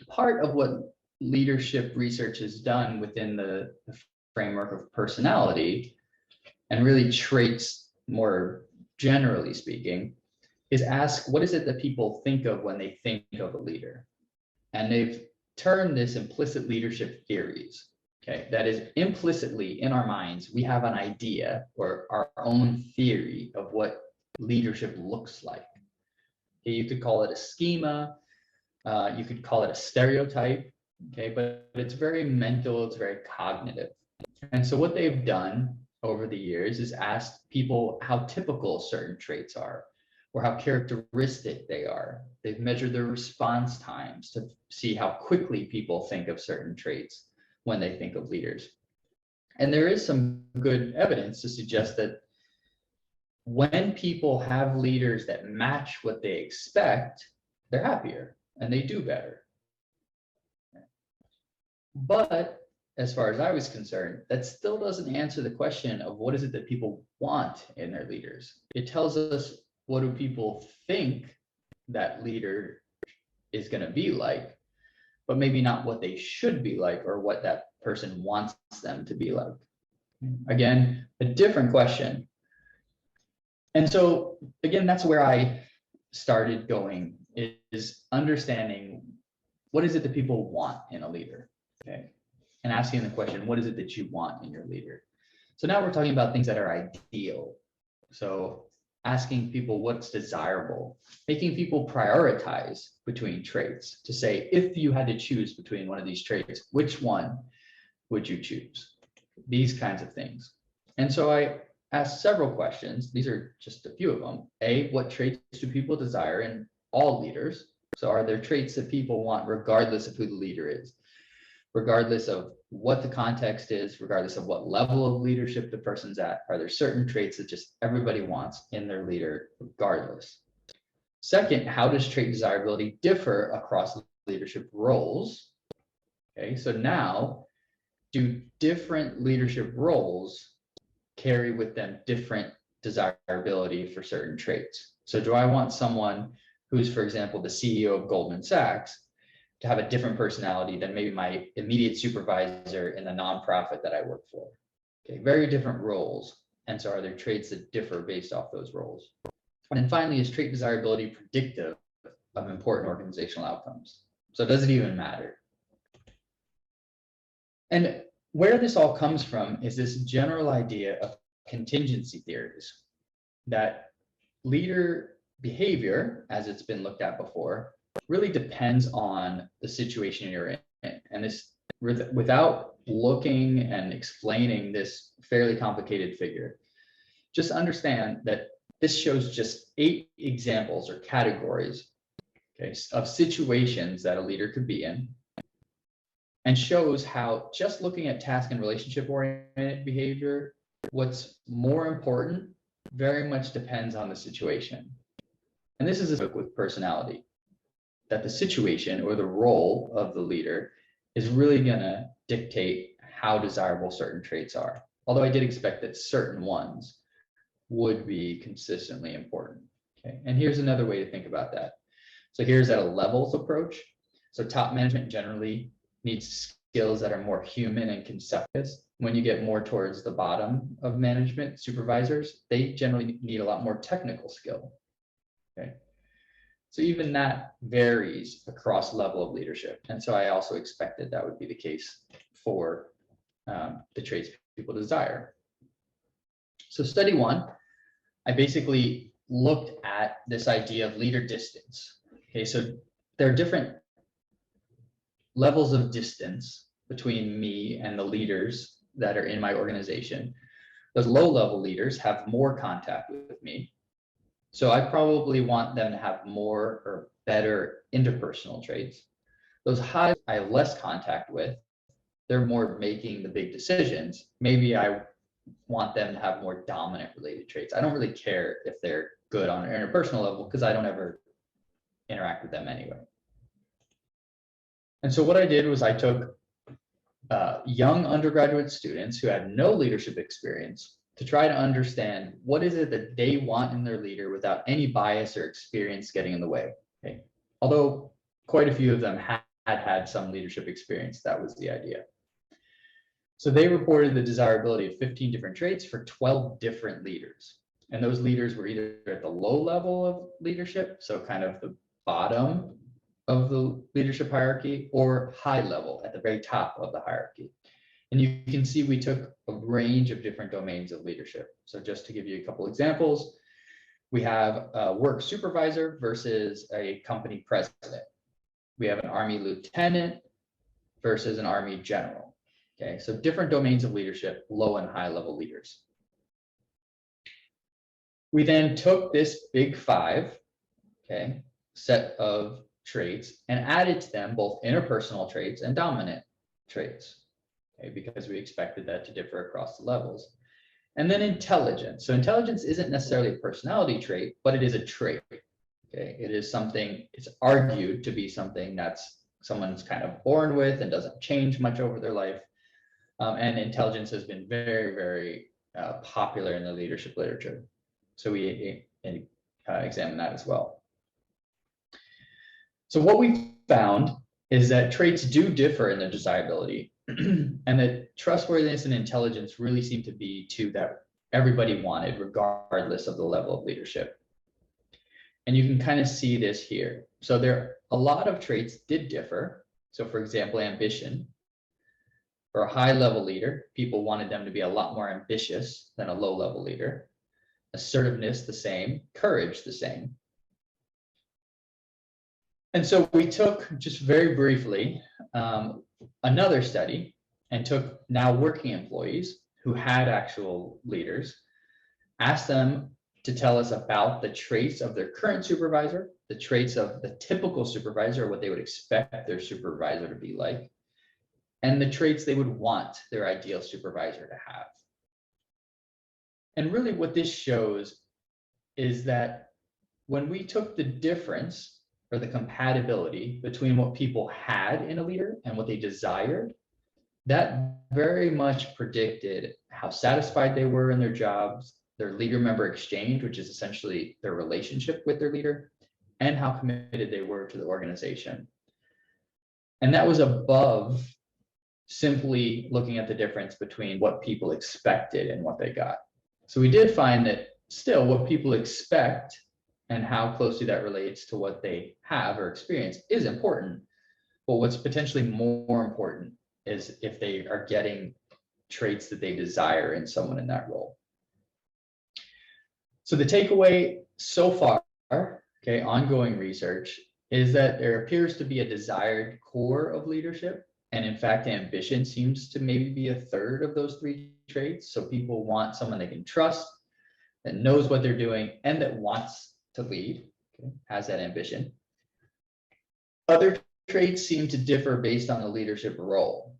part of what leadership research has done within the framework of personality, and really traits more generally speaking, is ask, what is it that people think of when they think of a leader? And they've termed this implicit leadership theories. Okay, that is, implicitly in our minds, we have an idea or our own theory of what leadership looks like. Okay, you could call it a schema, you could call it a stereotype, okay, but it's very mental, it's very cognitive. And so what they've done over the years is asked people how typical certain traits are, or how characteristic they are. They've measured their response times to see how quickly people think of certain traits when they think of leaders. And there is some good evidence to suggest that when people have leaders that match what they expect, they're happier and they do better. But as far as I was concerned, that still doesn't answer the question of what is it that people want in their leaders. It tells us what do people think that leader is going to be like, but maybe not what they should be like or what that person wants them to be like. Again, a different question. And so, again, that's where I started going, is understanding what is it that people want in a leader, okay? And asking the question, what is it that you want in your leader? So now we're talking about things that are ideal. So asking people what's desirable, making people prioritize between traits to say, if you had to choose between one of these traits, which one would you choose? These kinds of things. And so I asked several questions. These are just a few of them. A, what traits do people desire in all leaders? So are there traits that people want regardless of who the leader is? regardless of what the context is, regardless of what level of leadership the person's at. Are there certain traits that just everybody wants in their leader regardless? Second, how does trait desirability differ across leadership roles? Okay, so now, do different leadership roles carry with them different desirability for certain traits? So do I want someone who's, for example, the CEO of Goldman Sachs to have a different personality than maybe my immediate supervisor in the nonprofit that I work for? Okay, very different roles. And so are there traits that differ based off those roles? And then finally, is trait desirability predictive of important organizational outcomes? So does it even matter? And where this all comes from is this general idea of contingency theories, that leader behavior, as it's been looked at before, really depends on the situation you're in. And this, without looking and explaining this fairly complicated figure, just understand that this shows just 8 examples or categories, okay, of situations that a leader could be in, and shows how just looking at task and relationship oriented behavior, what's more important very much depends on the situation. And this is a book with personality, that the situation or the role of the leader is really going to dictate how desirable certain traits are. Although I did expect that certain ones would be consistently important. Okay, and here's another way to think about that. So here's at a levels approach. So top management generally needs skills that are more human and conceptual. When you get more towards the bottom of management, supervisors, they generally need a lot more technical skill. Okay, so even that varies across level of leadership. And so I also expected that would be the case for the traits people desire. So study 1, I basically looked at this idea of leader distance. Okay, so there are different levels of distance between me and the leaders that are in my organization. Those low-level leaders have more contact with me. So I probably want them to have more or better interpersonal traits. Those high I have less contact with, they're more making the big decisions. Maybe I want them to have more dominant related traits. I don't really care if they're good on an interpersonal level because I don't ever interact with them anyway. And so what I did was I took young undergraduate students who had no leadership experience to try to understand what is it that they want in their leader without any bias or experience getting in the way. Okay, although quite a few of them had some leadership experience, that was the idea. So they reported the desirability of 15 different traits for 12 different leaders. And those leaders were either at the low level of leadership, so kind of the bottom of the leadership hierarchy, or high level at the very top of the hierarchy. And you can see we took a range of different domains of leadership. So just to give you a couple examples, we have a work supervisor versus a company president. We have an Army lieutenant versus an Army general. Okay, so different domains of leadership, low and high level leaders. We then took this big 5, okay, set of traits and added to them both interpersonal traits and dominant traits, okay, because we expected that to differ across the levels. And then intelligence. So intelligence isn't necessarily a personality trait, but it is a trait. Okay, it is something, it's argued to be something that's someone's kind of born with and doesn't change much over their life. And intelligence has been very, very popular in the leadership literature. So we examine that as well. So what we found is that traits do differ in their desirability, and that trustworthiness and intelligence really seem to be two that everybody wanted, regardless of the level of leadership. And you can kind of see this here. So a lot of traits did differ. So for example, ambition. For a high-level leader, people wanted them to be a lot more ambitious than a low-level leader. Assertiveness, the same. Courage, the same. And so we took, just very briefly, another study and took now working employees who had actual leaders, asked them to tell us about the traits of their current supervisor, the traits of the typical supervisor, what they would expect their supervisor to be like, and the traits they would want their ideal supervisor to have. And really what this shows is that when we took the difference or the compatibility between what people had in a leader and what they desired, that very much predicted how satisfied they were in their jobs, their leader-member exchange, which is essentially their relationship with their leader, and how committed they were to the organization. And that was above simply looking at the difference between what people expected and what they got. So we did find that still what people expect and how closely that relates to what they have or experience is important. But what's potentially more important is if they are getting traits that they desire in someone in that role. So the takeaway so far, okay, ongoing research, is that there appears to be a desired core of leadership. And in fact, ambition seems to maybe be a third of those three traits. So people want someone they can trust, that knows what they're doing, and that wants to lead, okay, has that ambition. Other traits seem to differ based on the leadership role.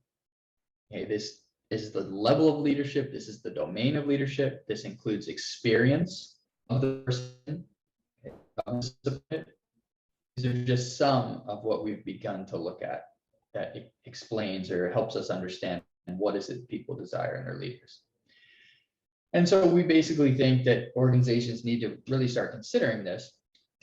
Okay, this is the level of leadership. This is the domain of leadership. This includes experience of the person. Okay, these are just some of what we've begun to look at that explains or helps us understand what is it people desire in their leaders. And so we basically think that organizations need to really start considering this,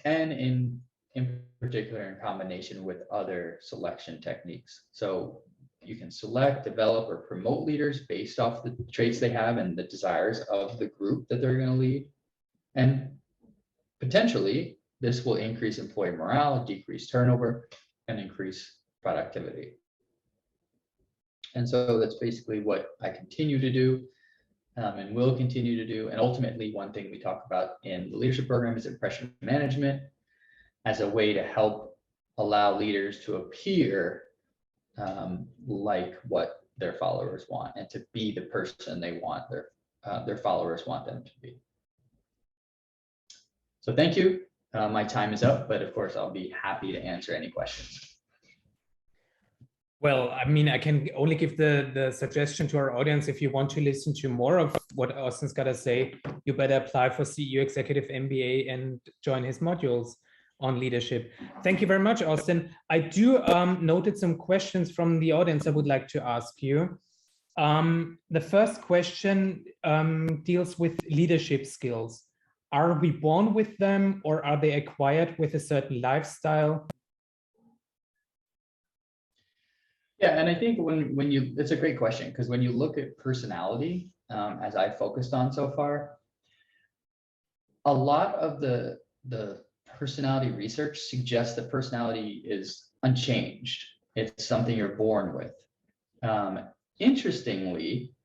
and in particular in combination with other selection techniques. So you can select, develop, or promote leaders based off the traits they have and the desires of the group that they're going to lead. And potentially, this will increase employee morale, decrease turnover, and increase productivity. And so that's basically what I continue to do and will continue to do. And ultimately, one thing we talk about in the leadership program is impression management as a way to help allow leaders to appear like what their followers want and to be the person they want their followers want them to be. So thank you. My time is up, but of course, I'll be happy to answer any questions. Well, I mean, I can only give the suggestion to our audience. If you want to listen to more of what Austin's got to say, you better apply for CEU Executive MBA and join his modules on leadership. Thank you very much, Austin. I do noted some questions from the audience I would like to ask you. The first question deals with leadership skills. Are we born with them, or are they acquired with a certain lifestyle? Yeah, and I think when you, it's a great question, because when you look at personality, as I focused on so far, a lot of the personality research suggests that personality is unchanged. It's something you're born with. Interestingly,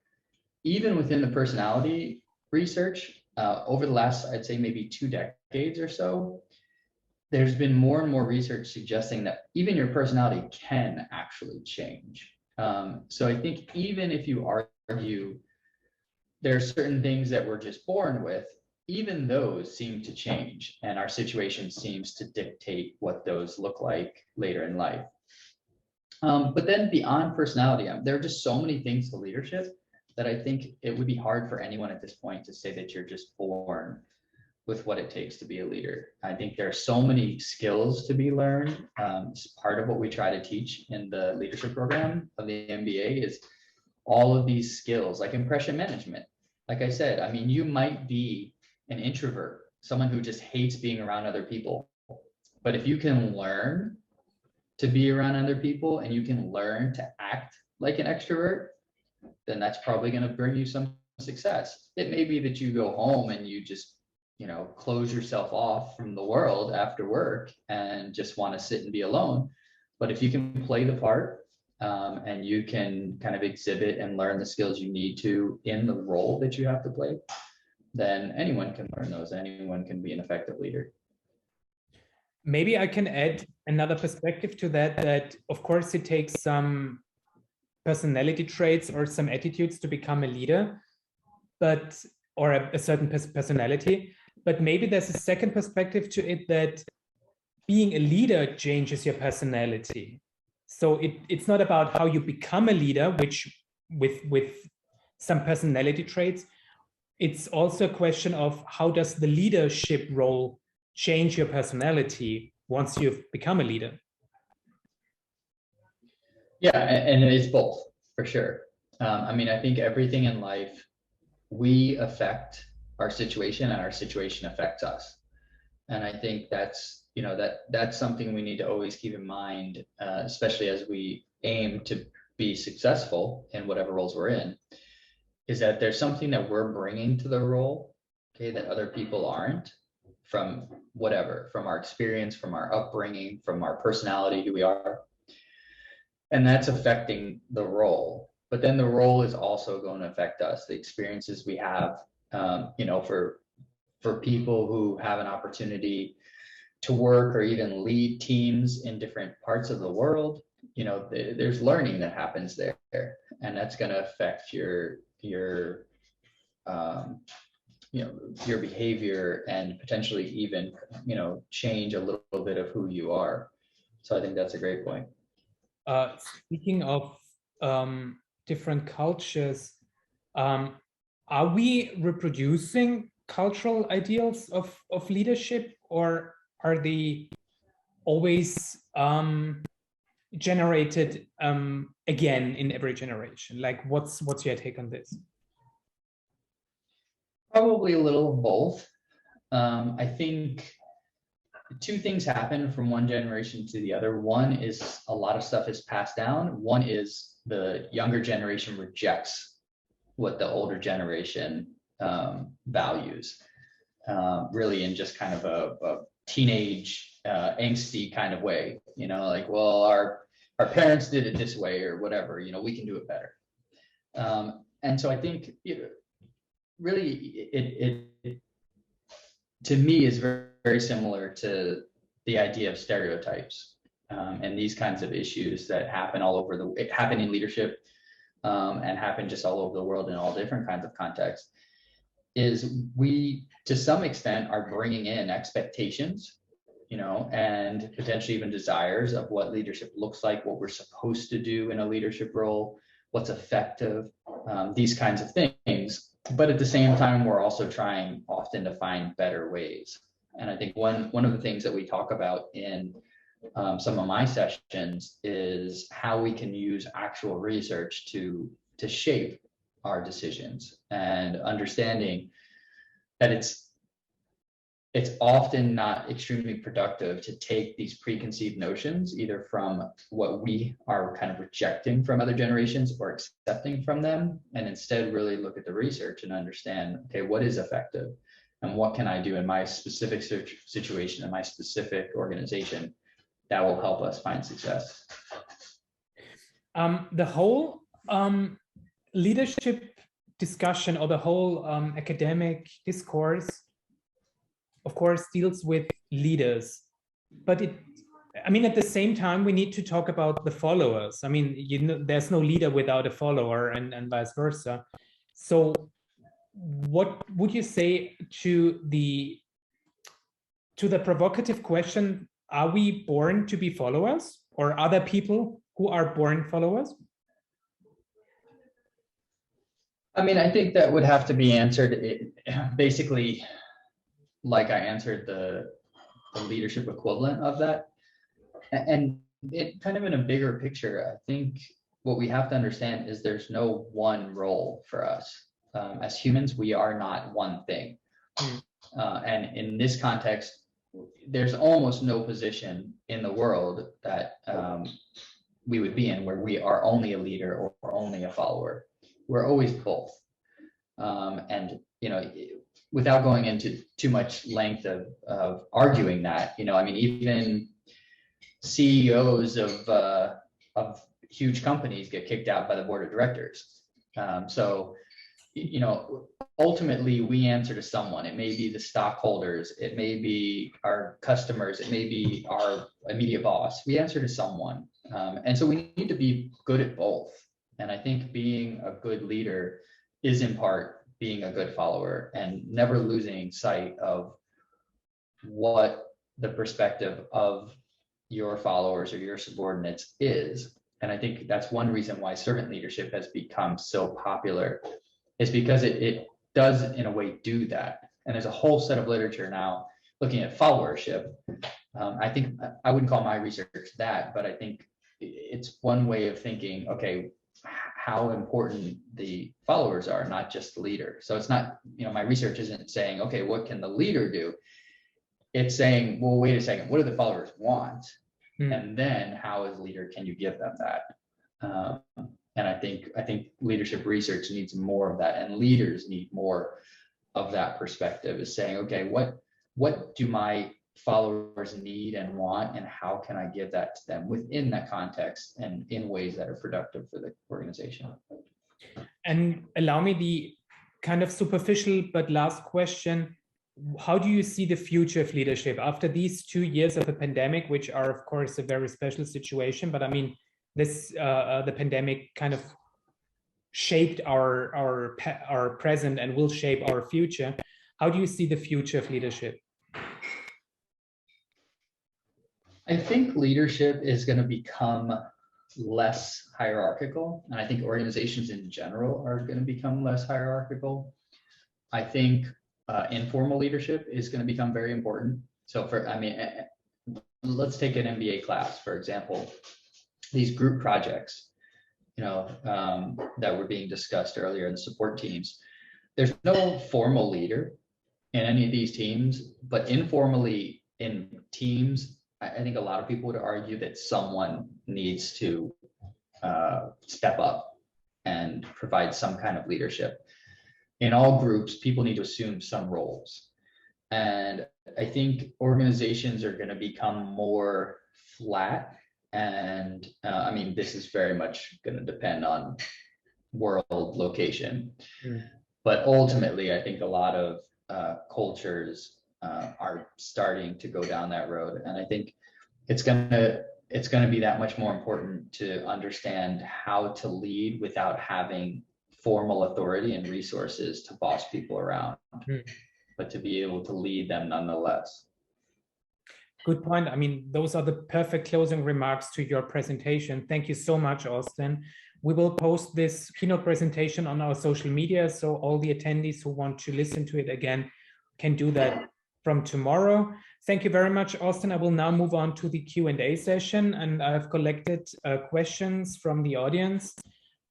even within the personality research, over the last, I'd say maybe 2 decades or so, there's been more and more research suggesting that even your personality can actually change. So I think even if you argue there are certain things that we're just born with, even those seem to change, and our situation seems to dictate what those look like later in life. But then beyond personality, there are just so many things to leadership that I think it would be hard for anyone at this point to say that you're just born with what it takes to be a leader. I think there are so many skills to be learned. Part of what we try to teach in the leadership program of the MBA is all of these skills, like impression management. Like I said, I mean, you might be an introvert, someone who just hates being around other people. But if you can learn to be around other people and you can learn to act like an extrovert, then that's probably going to bring you some success. It may be that you go home and you just, close yourself off from the world after work and just want to sit and be alone. But if you can play the part and you can kind of exhibit and learn the skills you need to in the role that you have to play, then anyone can learn those. Anyone can be an effective leader. Maybe I can add another perspective to that of course it takes some personality traits or some attitudes to become a leader, or a certain personality. But maybe there's a second perspective to it, that being a leader changes your personality. So it's not about how you become a leader, which with some personality traits. It's also a question of how does the leadership role change your personality once you've become a leader? Yeah, and it is both, for sure. I mean, I think everything in life, we affect our situation and our situation affects us. And I think that's, you know, that's something we need to always keep in mind, especially as we aim to be successful in whatever roles we're in, is that there's something that we're bringing to the role, okay, that other people aren't, from whatever, from our experience, from our upbringing, from our personality, who we are. And that's affecting the role. But then the role is also going to affect us, the experiences we have, you know, for people who have an opportunity to work or even lead teams in different parts of the world, you know, there's learning that happens there, and that's going to affect your you know, your behavior and potentially even, you know, change a little bit of who you are. So I think that's a great point. Speaking of different cultures, are we reproducing cultural ideals of leadership, or are they always generated again in every generation? Like, what's your take on this? Probably a little of both. I think two things happen from one generation to the other. One is a lot of stuff is passed down. One is the younger generation rejects what the older generation values, really in just kind of a teenage angsty kind of way, you know, like, well, our parents did it this way or whatever, you know, we can do it better. And so I think, you know, really it to me is very, very similar to the idea of stereotypes, and these kinds of issues that happen all over happen in leadership, and happen just all over the world in all different kinds of contexts, is we, to some extent, are bringing in expectations, you know, and potentially even desires of what leadership looks like, what we're supposed to do in a leadership role, what's effective, these kinds of things. But at the same time, we're also trying often to find better ways. And I think one of the things that we talk about in some of my sessions is how we can use actual research to shape our decisions, and understanding that it's often not extremely productive to take these preconceived notions, either from what we are kind of rejecting from other generations or accepting from them, and instead really look at the research and understand, okay, what is effective and what can I do in my specific situation, in my specific organization, that will help us find success. The whole leadership discussion, or the whole academic discourse, of course, deals with leaders, but I mean, at the same time, we need to talk about the followers. I mean, you know, there's no leader without a follower, and vice versa. So what would you say to the provocative question, are we born to be followers, or are there people who are born followers? I mean, I think that would have to be answered basically like I answered the leadership equivalent of that. And it kind of in a bigger picture, I think what we have to understand is there's no one role for us. As humans, we are not one thing. And in this context, there's almost no position in the world that we would be in where we are only a leader or only a follower. We're always both. And, you know, without going into too much length of arguing that, you know, I mean, even CEOs of huge companies get kicked out by the board of directors. So, you know, ultimately we answer to someone. It may be the stockholders, it may be our customers, it may be our immediate boss. We answer to someone. And so we need to be good at both. And I think being a good leader is in part being a good follower, and never losing sight of what the perspective of your followers or your subordinates is. And I think that's one reason why servant leadership has become so popular, is because it does in a way do that. And there's a whole set of literature now looking at followership. I think I wouldn't call my research that, but I think it's one way of thinking, okay, how important the followers are, not just the leader. So it's not, my research isn't saying, okay, what can the leader do? It's saying, well, wait a second, what do the followers want? And then how as a leader can you give them that? And I think leadership research needs more of that, and leaders need more of that perspective, is saying, okay, what do my followers need and want, and how can I give that to them within that context and in ways that are productive for the organization? And allow me the kind of superficial but last question. How do you see the future of leadership after these 2 years of a pandemic, which are of course a very special situation, but I mean, this the pandemic kind of shaped our present and will shape our future. How do you see the future of leadership? I think leadership is going to become less hierarchical, and I think organizations in general are going to become less hierarchical. I think informal leadership is going to become very important. So let's take an MBA class, for example. These group projects, that were being discussed earlier in the support teams. There's no formal leader in any of these teams, but informally in teams, I think a lot of people would argue that someone needs to step up and provide some kind of leadership. In all groups, people need to assume some roles. And I think organizations are going to become more flat. And this is very much going to depend on world location. But ultimately, I think a lot of cultures are starting to go down that road. And I think it's going to be that much more important to understand how to lead without having formal authority and resources to boss people around, but to be able to lead them nonetheless. Good point. Those are the perfect closing remarks to your presentation. Thank you so much, Austin. We will post this keynote presentation on our social media, so all the attendees who want to listen to it again can do that from tomorrow. Thank you very much, Austin. I will now move on to the Q&A session, and I've collected questions from the audience.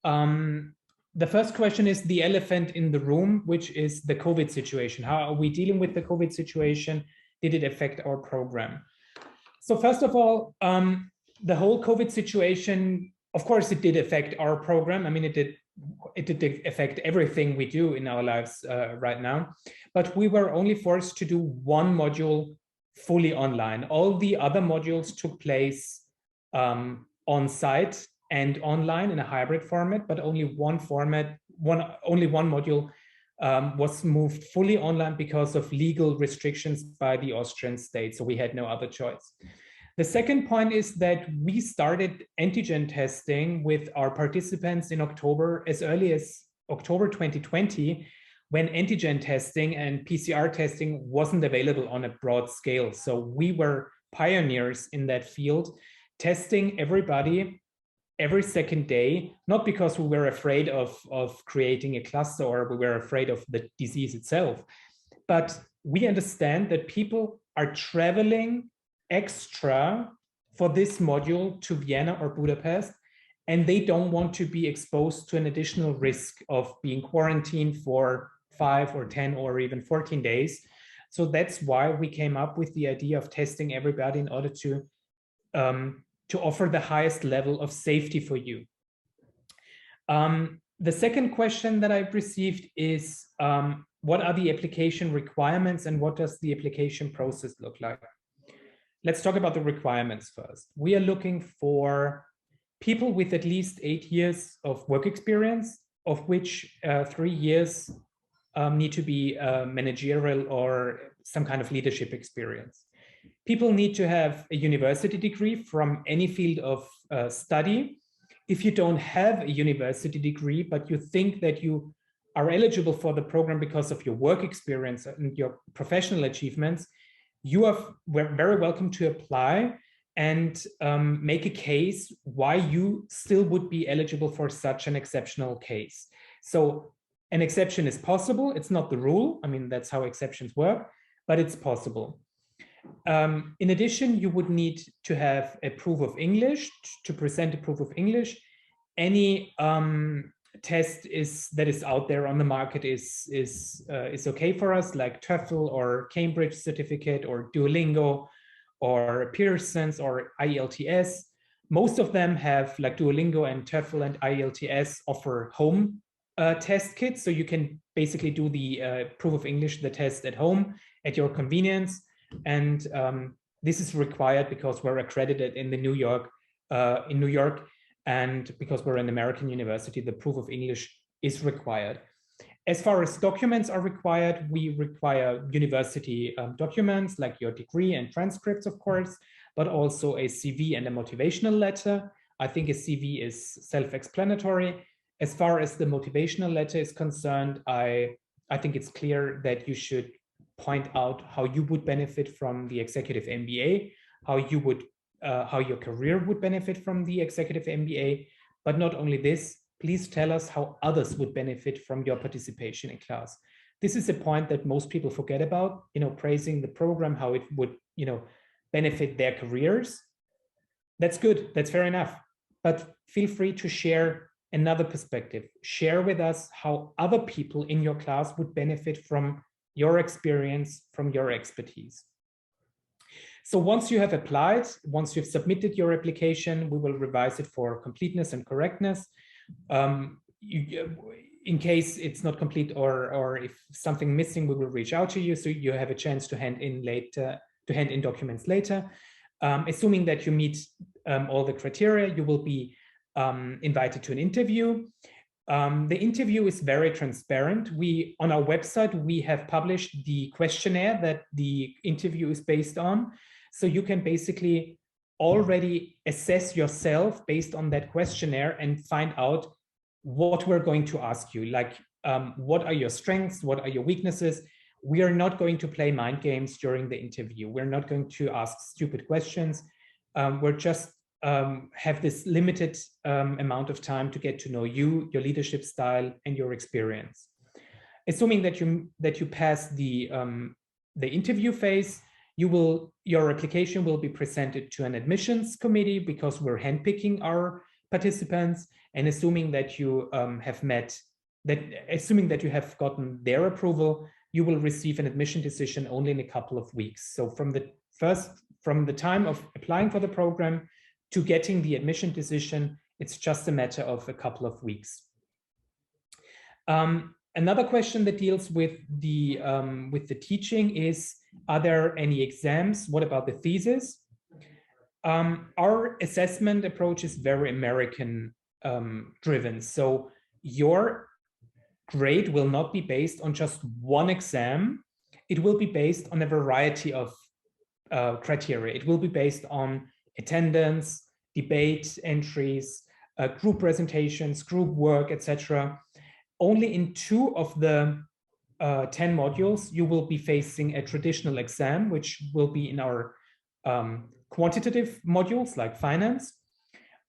The first question is the elephant in the room, which is the COVID situation. How are we dealing with the COVID situation? Did it affect our program? So first of all, the whole COVID situation, of course, it did affect our program. It did affect everything we do in our lives right now, but we were only forced to do one module fully online. All the other modules took place on site and online in a hybrid format, but only one module was moved fully online because of legal restrictions by the Austrian state. So we had no other choice. The second point is that we started antigen testing with our participants in October, as early as October 2020, when antigen testing and PCR testing wasn't available on a broad scale. So we were pioneers in that field, testing everybody every second day, not because we were afraid of creating a cluster or we were afraid of the disease itself, but we understand that people are traveling extra for this module to Vienna or Budapest, and they don't want to be exposed to an additional risk of being quarantined for 5 or 10 or even 14 days. So that's why we came up with the idea of testing everybody in order to offer the highest level of safety for you. The second question that I've received is, what are the application requirements and what does the application process look like? Let's talk about the requirements first. We are looking for people with at least 8 years of work experience, of which 3 years need to be managerial or some kind of leadership experience. People need to have a university degree from any field of study. If you don't have a university degree, but you think that you are eligible for the program because of your work experience and your professional achievements, you are very welcome to apply. and make a case why you still would be eligible for such an exceptional case. So an exception is possible. It's not the rule. I mean, that's how exceptions work, but it's possible. In addition, you would need to have a proof of English, to present a proof of English. Any test that is out there on the market is okay for us, like TOEFL or Cambridge certificate or Duolingo or Pearson's or IELTS. Most of them have, like Duolingo and TOEFL and IELTS, offer home test kits. So you can basically do the proof of English, the test at home at your convenience. And this is required because we're accredited in New York, and because we're an American university, the proof of English is required. As far as documents are required, we require university documents like your degree and transcripts, of course, but also a CV and a motivational letter. I think a CV is self-explanatory. As far as the motivational letter is concerned, I think it's clear that you should point out how you would benefit from the executive MBA, how your career would benefit from the executive MBA. But not only this, please tell us how others would benefit from your participation in class. This is a point that most people forget about, praising the program, how it would, benefit their careers. That's good, that's fair enough. But feel free to share another perspective. Share with us how other people in your class would benefit from your experience, from your expertise. So once you have applied, once you've submitted your application, we will revise it for completeness and correctness. In case it's not complete or if something missing, we will reach out to you so you have a chance to hand in documents later. Assuming that you meet all the criteria, you will be invited to an interview. The interview is very transparent. On our website, we have published the questionnaire that the interview is based on. So you can basically already assess yourself based on that questionnaire and find out what we're going to ask you. Like, what are your strengths? What are your weaknesses? We are not going to play mind games during the interview. We're not going to ask stupid questions. We're just have this limited amount of time to get to know you, your leadership style, and your experience. Assuming that you pass the interview phase, your application will be presented to an admissions committee because we're handpicking our participants, and assuming that you assuming that you have gotten their approval, you will receive an admission decision only in a couple of weeks. So from the time of applying for the program to getting the admission decision, it's just a matter of a couple of weeks. Another question that deals with the teaching is, are there any exams? What about the thesis? Our assessment approach is very American driven. So your grade will not be based on just one exam. It will be based on a variety of criteria. It will be based on attendance, debate entries, group presentations, group work, etc. Only in 2 of the 10 modules, you will be facing a traditional exam, which will be in our quantitative modules like finance.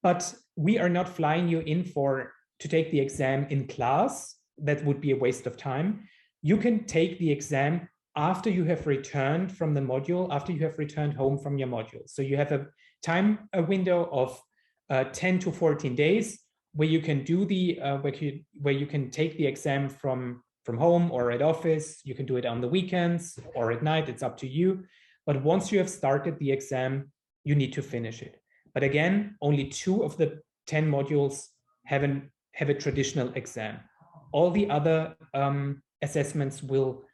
But we are not flying you in to take the exam in class. That would be a waste of time. You can take the exam after you have returned from the module, after you have returned home from your module. So you have a window of 10 to 14 days where you can do where you can take the exam from home or at office. You can do it on the weekends or at night, it's up to you. But once you have started the exam, you need to finish it. But again, only 2 of the 10 modules have a traditional exam. All the other assessments will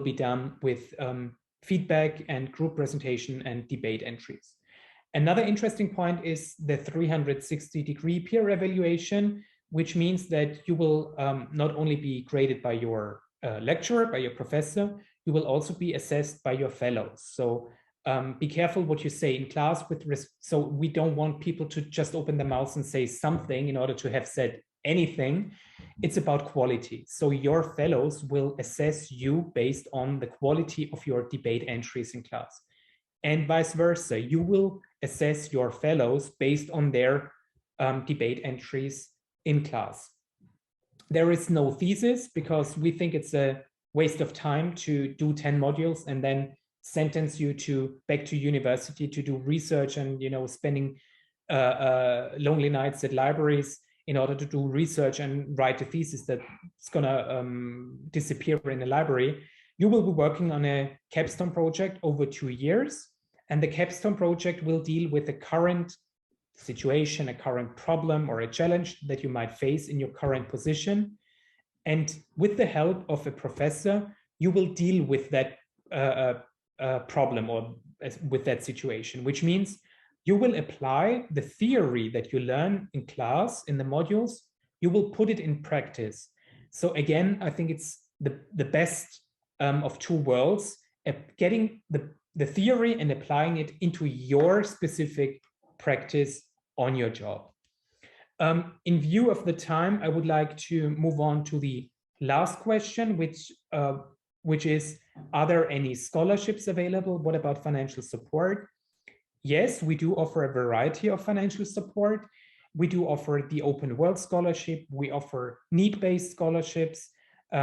be done with feedback and group presentation and debate entries. Another interesting point is the 360-degree peer evaluation, which means that you will not only be graded by your lecturer, by your professor, you will also be assessed by your fellows. So be careful what you say in class. So we don't want people to just open their mouths and say something in order to have said anything. It's about quality. So your fellows will assess you based on the quality of your debate entries in class. and vice versa. You will assess your fellows based on their debate entries in class. There is no thesis because we think it's a waste of time to do 10 modules and then sentence you back to university to do research and, you know, spending lonely nights at libraries in order to do research and write a thesis that's gonna disappear in a library. You will be working on a capstone project over 2 years, and the capstone project will deal with the current situation, a current problem or a challenge that you might face in your current position. And with the help of a professor, you will deal with that problem or with that situation, which means you will apply the theory that you learn in class, in the modules, you will put it in practice. So again, I think it's the best of two worlds, getting the theory and applying it into your specific practice on your job. In view of the time, I would like to move on to the last question, which is, are there any scholarships available? What about financial support? Yes, we do offer a variety of financial support. We do offer the Open World Scholarship. We offer need-based scholarships,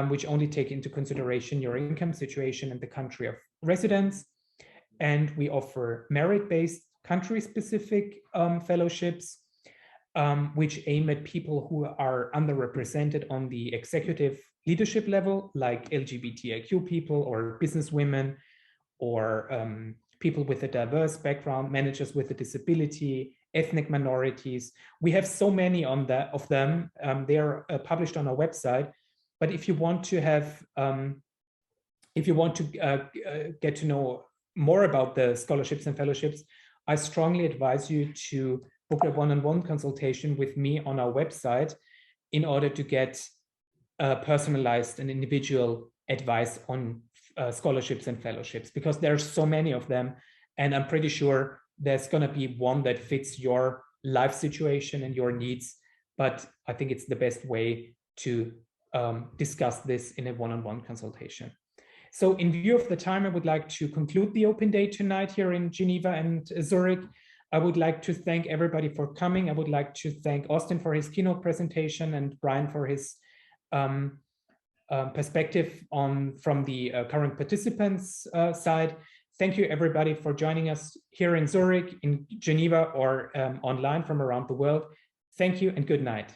which only take into consideration your income situation and the country of residence. And we offer merit-based country-specific fellowships, which aim at people who are underrepresented on the executive leadership level, like LGBTIQ people or businesswomen or people with a diverse background, managers with a disability, ethnic minorities. We have so many of them. They are published on our website. But if you want to have, get to know more about the scholarships and fellowships, I strongly advise you to book a one-on-one consultation with me on our website in order to get personalized and individual advice on scholarships and fellowships, because there's so many of them, and I'm pretty sure there's going to be one that fits your life situation and your needs. But I think it's the best way to discuss this in a one-on-one consultation. So in view of the time, I would like to conclude the open day tonight here in Geneva and Zurich. I would like to thank everybody for coming. I would like to thank Austin for his keynote presentation and Brian for his perspective from the current participants side. Thank you everybody for joining us here in Zurich, in Geneva, or online from around the world. Thank you and good night.